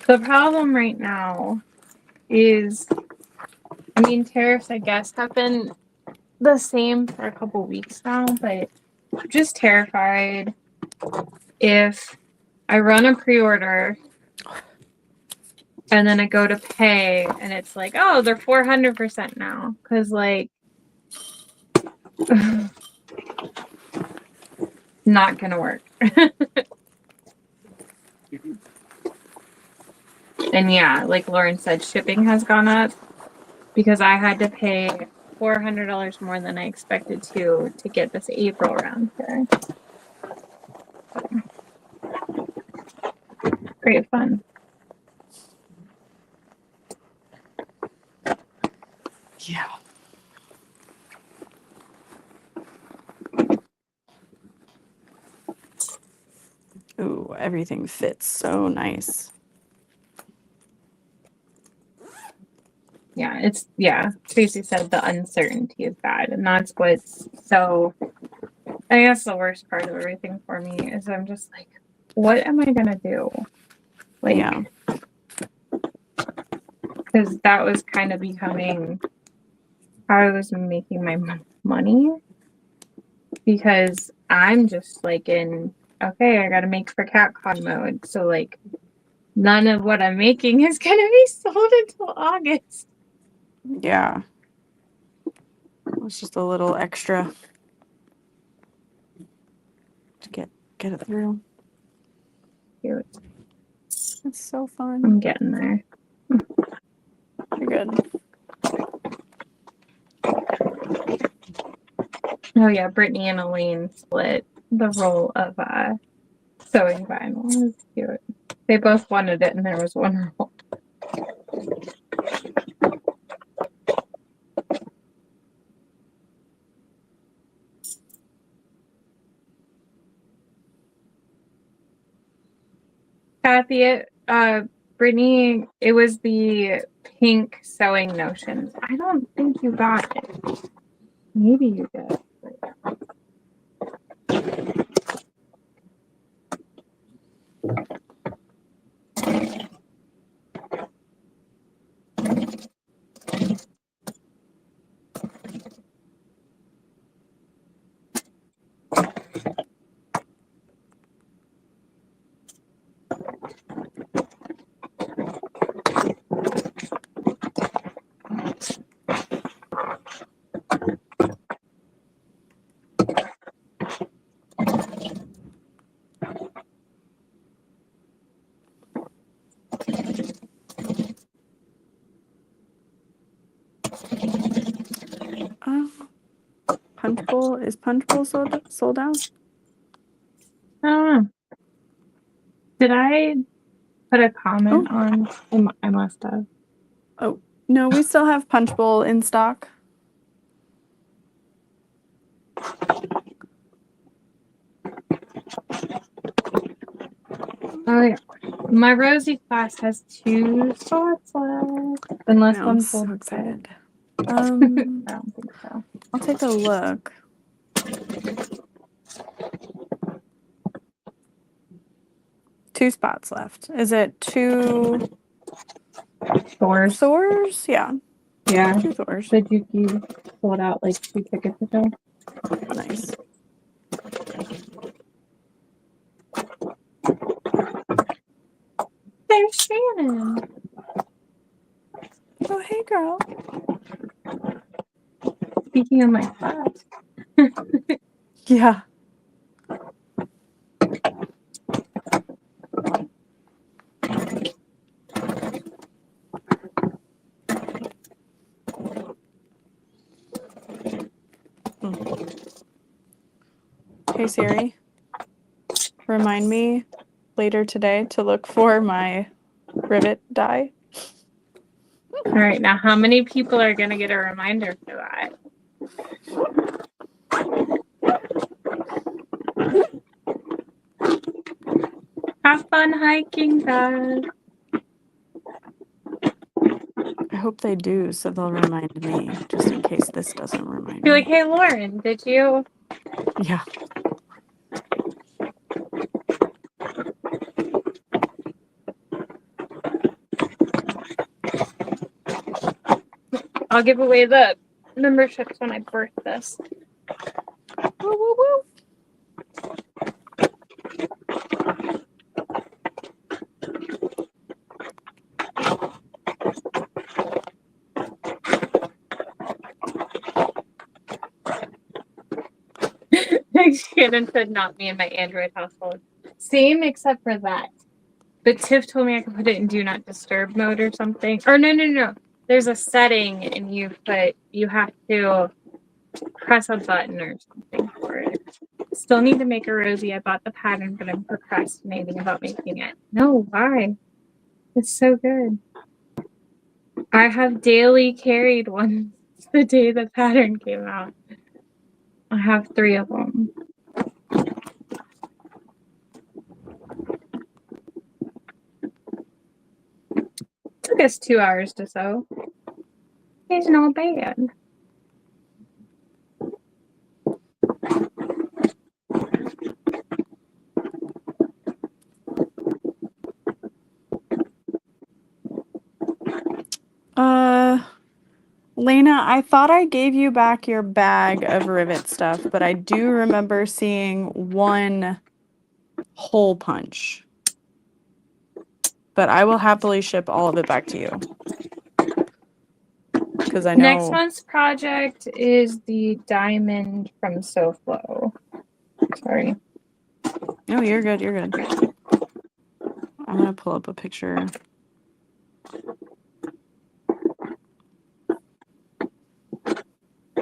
Speaker 1: The problem right now is, I mean, tariffs, I guess, have been the same for a couple weeks now, but I'm just terrified if I run a pre-order and then I go to pay and it's like, oh, they're 400% now. Because, like, not going to work. And yeah, like Lauren said, shipping has gone up because I had to pay $400 more than I expected to get this April round here. Great fun.
Speaker 2: Yeah. Ooh, everything fits so nice.
Speaker 1: Yeah, Tracy said the uncertainty is bad, and that's what's so, I guess the worst part of everything for me is I'm just like, what am I gonna do? Like,
Speaker 2: Yeah.
Speaker 1: because that was kind of becoming how I was making my money, because I'm just like in, okay, I gotta make for CatCon mode, so like none of what I'm making is gonna be sold until August.
Speaker 2: Yeah. It's just a little extra to get it through.
Speaker 1: Cute.
Speaker 2: It's so fun.
Speaker 1: I'm getting there.
Speaker 2: You're good.
Speaker 1: Oh yeah, Brittany and Elaine split the role of sewing vinyl. It was cute. They both wanted it, and there was one role. Kathy, Brittany, it was the pink sewing notions. I don't think you got it. Maybe you did.
Speaker 2: Punch Bowl, is Punch Bowl sold out?
Speaker 1: I don't know. Did I put a comment on? I must have.
Speaker 2: Oh, no, we still have Punch Bowl in stock.
Speaker 1: Oh yeah. My Rosie class has 2 spots left. Unless
Speaker 2: I'm
Speaker 1: one
Speaker 2: so
Speaker 1: sold
Speaker 2: excited.
Speaker 1: I don't think so.
Speaker 2: I'll take a look. Two spots left. Is it 2 Thors? Yeah.
Speaker 1: Yeah.
Speaker 2: 2 Thors.
Speaker 1: The Juki sold out like 2 tickets ago.
Speaker 2: Nice.
Speaker 1: There's Shannon.
Speaker 2: Oh, hey, girl.
Speaker 1: Speaking of my class.
Speaker 2: Yeah. Hey Siri, remind me later today to look for my rivet die.
Speaker 1: All right, now how many people are going to get a reminder for that? Have fun hiking, guys.
Speaker 2: I hope they do, so they'll remind me, just in case this doesn't remind
Speaker 1: Be
Speaker 2: me.
Speaker 1: like, hey, Lauren, did you?
Speaker 2: Yeah.
Speaker 1: I'll give away the memberships when I birth this.
Speaker 2: Woo, woo, woo.
Speaker 1: Shannon said not me and my Android household. Same except for that. But Tiff told me I could put it in do not disturb mode or something. Or no. There's a setting and you have to press a button or something for it. Still need to make a rosy. I bought the pattern, but I'm procrastinating about making it. No, why? It's so good. I have daily carried one the day the pattern came out. I have 3 of them. Took us 2 hours to sew. It's not bad.
Speaker 2: Lena, I thought I gave you back your bag of rivet stuff, but I do remember seeing one hole punch. But I will happily ship all of it back to you. Because I know...
Speaker 1: Next month's project is the diamond from SoFlo. Sorry.
Speaker 2: No, you're good. You're good. I'm going to pull up a picture.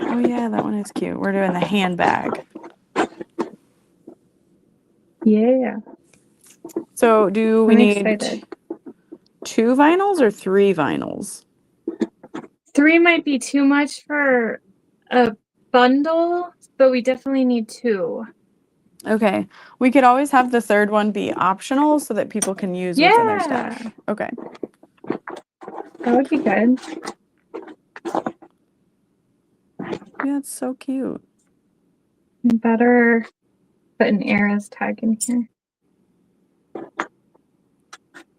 Speaker 2: Oh, yeah, that one is cute. We're doing the handbag.
Speaker 1: Yeah.
Speaker 2: So do we
Speaker 1: I'm
Speaker 2: need
Speaker 1: excited.
Speaker 2: 2 vinyls or 3 vinyls?
Speaker 1: 3 might be too much for a bundle, but we definitely need 2.
Speaker 2: Okay. We could always have the 3rd one be optional so that people can use within their stash. Okay.
Speaker 1: That would be good.
Speaker 2: Yeah, it's so cute.
Speaker 1: Better put an Era's tag in here.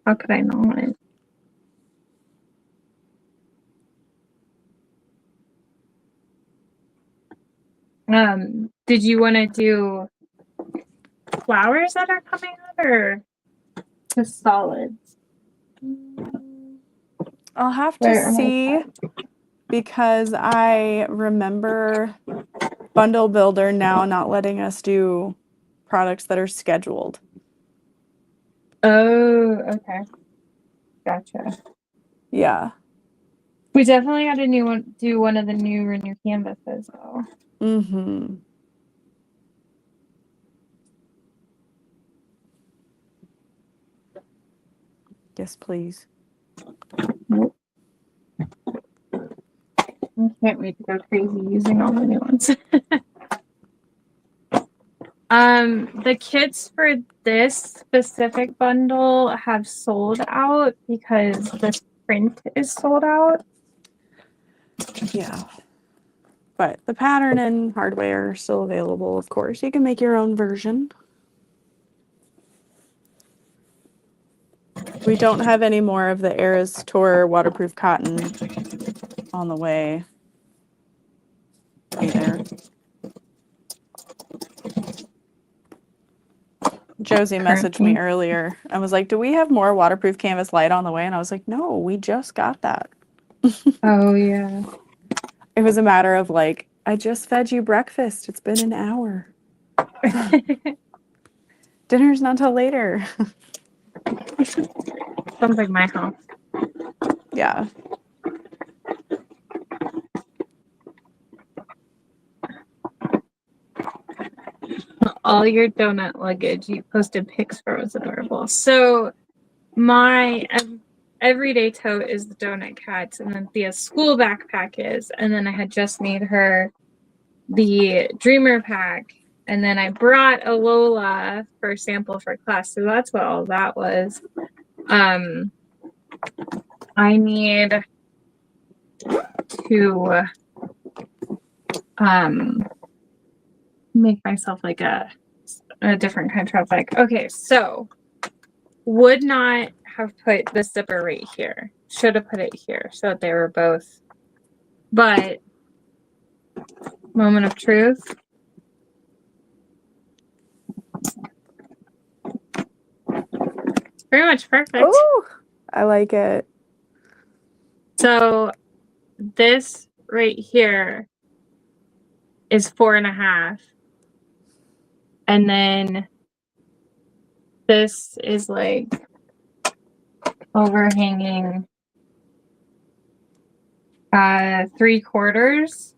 Speaker 1: How could I not? Did you want to do flowers that are coming up or just solids?
Speaker 2: I'll have to see because I remember Bundle Builder now not letting us do products that are scheduled.
Speaker 1: Oh, okay. Gotcha.
Speaker 2: Yeah.
Speaker 1: We definitely got to do one of the new Renew canvases though.
Speaker 2: Mm-hmm. Yes, please.
Speaker 1: Nope. I can't wait to go crazy using all the new ones. The kits for this specific bundle have sold out because the print is sold out.
Speaker 2: Yeah. But the pattern and hardware are still available, of course. You can make your own version. We don't have any more of the Eras Tour waterproof cotton on the way either. Josie messaged me earlier and was like, do we have more waterproof canvas light on the way? And I was like, no, we just got that.
Speaker 1: Oh, yeah.
Speaker 2: It was a matter of like, I just fed you breakfast. It's been an hour. Dinner's not till later.
Speaker 1: Sounds like my house.
Speaker 2: Yeah.
Speaker 1: All your donut luggage. You posted pics for was adorable. So my everyday tote is the donut cats, and then Thea's school backpack is, and then I had just made her the Dreamer pack, and then I brought a Lola for sample for class. So that's what all that was. I need to make myself like a different kind of traffic. Okay, so would not have put the zipper right here. Should have put it here so that they were both. But moment of truth. It's pretty much perfect.
Speaker 2: Oh, I like it.
Speaker 1: So this right here is 4.5. And then this is like overhanging 3/4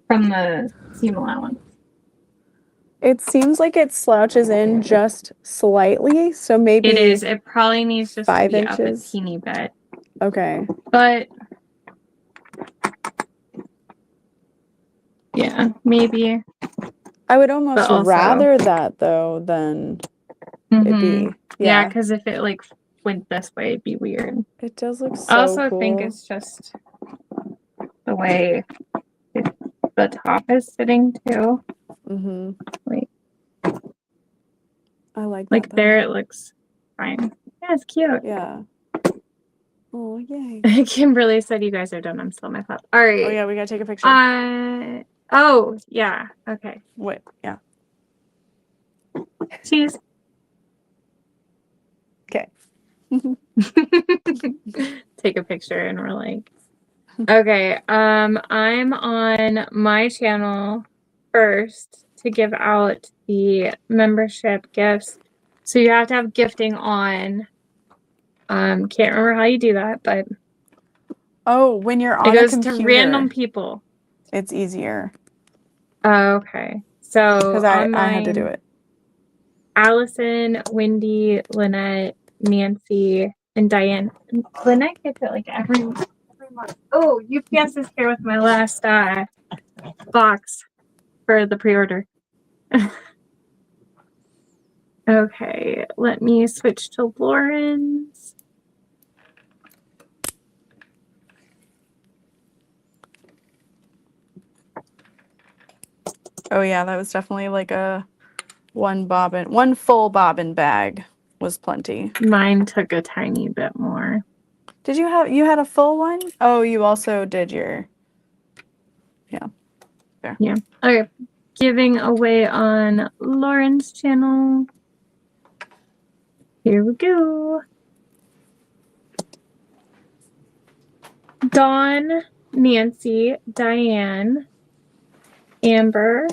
Speaker 1: from the seam allowance.
Speaker 2: It seems like it slouches in just slightly, so maybe
Speaker 1: It is. It probably needs just
Speaker 2: 5
Speaker 1: to be up a
Speaker 2: inches.
Speaker 1: teeny bit.
Speaker 2: Okay.
Speaker 1: But yeah, maybe.
Speaker 2: I would almost
Speaker 1: also-
Speaker 2: rather that though than it'd be.
Speaker 1: Yeah, because if it like went this way, it'd be weird.
Speaker 2: It does look so
Speaker 1: I also
Speaker 2: cool.
Speaker 1: think it's just the way the top is sitting too.
Speaker 2: Mm-hmm.
Speaker 1: Like,
Speaker 2: I like
Speaker 1: like
Speaker 2: that,
Speaker 1: there it looks fine. Yeah, it's cute.
Speaker 2: Yeah. Oh, yay.
Speaker 1: Kimberly said you guys are done. I'm still on my phone. All right.
Speaker 2: Oh, yeah, we gotta take a picture.
Speaker 1: Oh, yeah. Okay.
Speaker 2: Wait, yeah.
Speaker 1: Cheese.
Speaker 2: Okay.
Speaker 1: Take a picture and we're like, okay, I'm on my channel first to give out the membership gifts. So you have to have gifting on. Can't remember how you do that, but
Speaker 2: Oh, when you're on
Speaker 1: it goes
Speaker 2: a computer,
Speaker 1: to random people.
Speaker 2: it's easier.
Speaker 1: Okay. So
Speaker 2: Because I had to do it.
Speaker 1: Allison, Wendy, Lynette, Nancy, and Diane. Lynette gets it like every month. Oh, UPS is here with my last box for the pre-order. Okay, let me switch to Lauren's.
Speaker 2: Oh yeah, that was definitely like one full bobbin bag was plenty.
Speaker 1: Mine took a tiny bit more.
Speaker 2: Did you had a full one? Oh, you also did your. Yeah. There.
Speaker 1: Yeah. Okay. Giving away on Lauren's channel. Here we go. Dawn, Nancy, Diane, Amber,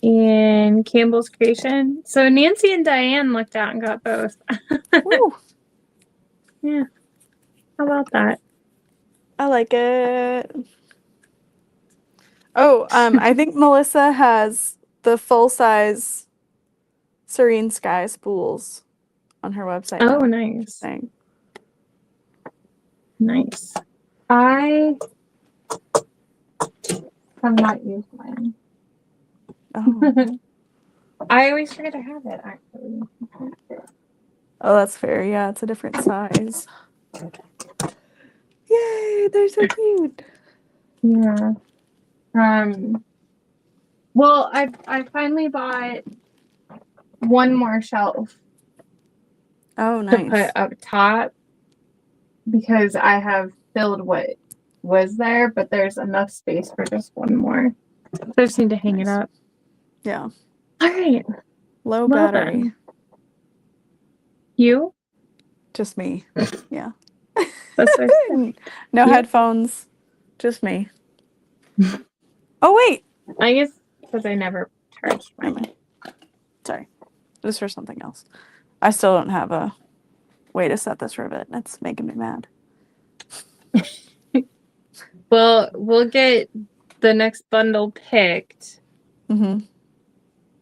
Speaker 1: and Campbell's Creation. So Nancy and Diane looked out and got both.
Speaker 2: Ooh,
Speaker 1: Yeah. How about that?
Speaker 2: I like it. Oh, I think Melissa has the full size Serene Sky spools on her website.
Speaker 1: Oh,
Speaker 2: now.
Speaker 1: nice.
Speaker 2: Thing.
Speaker 1: Nice. I have not used mine.
Speaker 2: Oh.
Speaker 1: I always forget I have it, actually.
Speaker 2: Oh, that's fair. Yeah, it's a different size. Yay, they're so cute.
Speaker 1: Yeah. Well, I finally bought one more shelf
Speaker 2: Oh,
Speaker 1: to
Speaker 2: nice.
Speaker 1: put up top because I have filled what was there, but there's enough space for just one more. So I just need to hang it up.
Speaker 2: Yeah.
Speaker 1: All right.
Speaker 2: Low
Speaker 1: Well
Speaker 2: battery.
Speaker 1: done. You?
Speaker 2: Just me. Yeah.
Speaker 1: That's
Speaker 2: No
Speaker 1: Yeah.
Speaker 2: headphones. Just me. Oh, wait.
Speaker 1: I guess because I never charged mine.
Speaker 2: Sorry. It was for something else. I still don't have a way to set this rivet. It's making me mad.
Speaker 1: Well, we'll get the next bundle picked.
Speaker 2: Mm-hmm.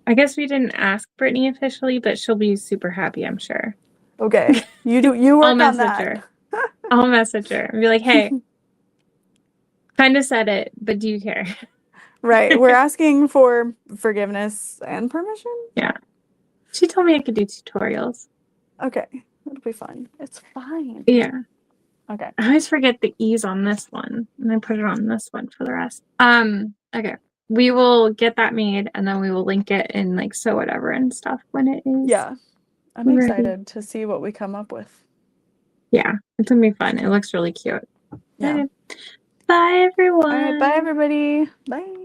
Speaker 1: I guess we didn't ask Brittany officially, but she'll be super happy, I'm sure.
Speaker 2: Okay. You work
Speaker 1: I'll
Speaker 2: on
Speaker 1: message
Speaker 2: that.
Speaker 1: her. I'll message her and be like, hey, Kind of said it, but do you care?
Speaker 2: Right. We're asking for forgiveness and permission.
Speaker 1: Yeah. She told me I could do tutorials.
Speaker 2: Okay. It'll be fun. It's fine.
Speaker 1: Yeah.
Speaker 2: Okay.
Speaker 1: I always forget the E's on this one, and I put it on this one for the rest. Okay. We will get that made, and then we will link it in like Sew Whatever and stuff when it is.
Speaker 2: Yeah. I'm
Speaker 1: ready.
Speaker 2: excited to see what we come up with.
Speaker 1: Yeah, it's gonna be fun. It looks really cute.
Speaker 2: Yeah.
Speaker 1: Okay. Bye, everyone.
Speaker 2: All right. Bye, everybody. Bye.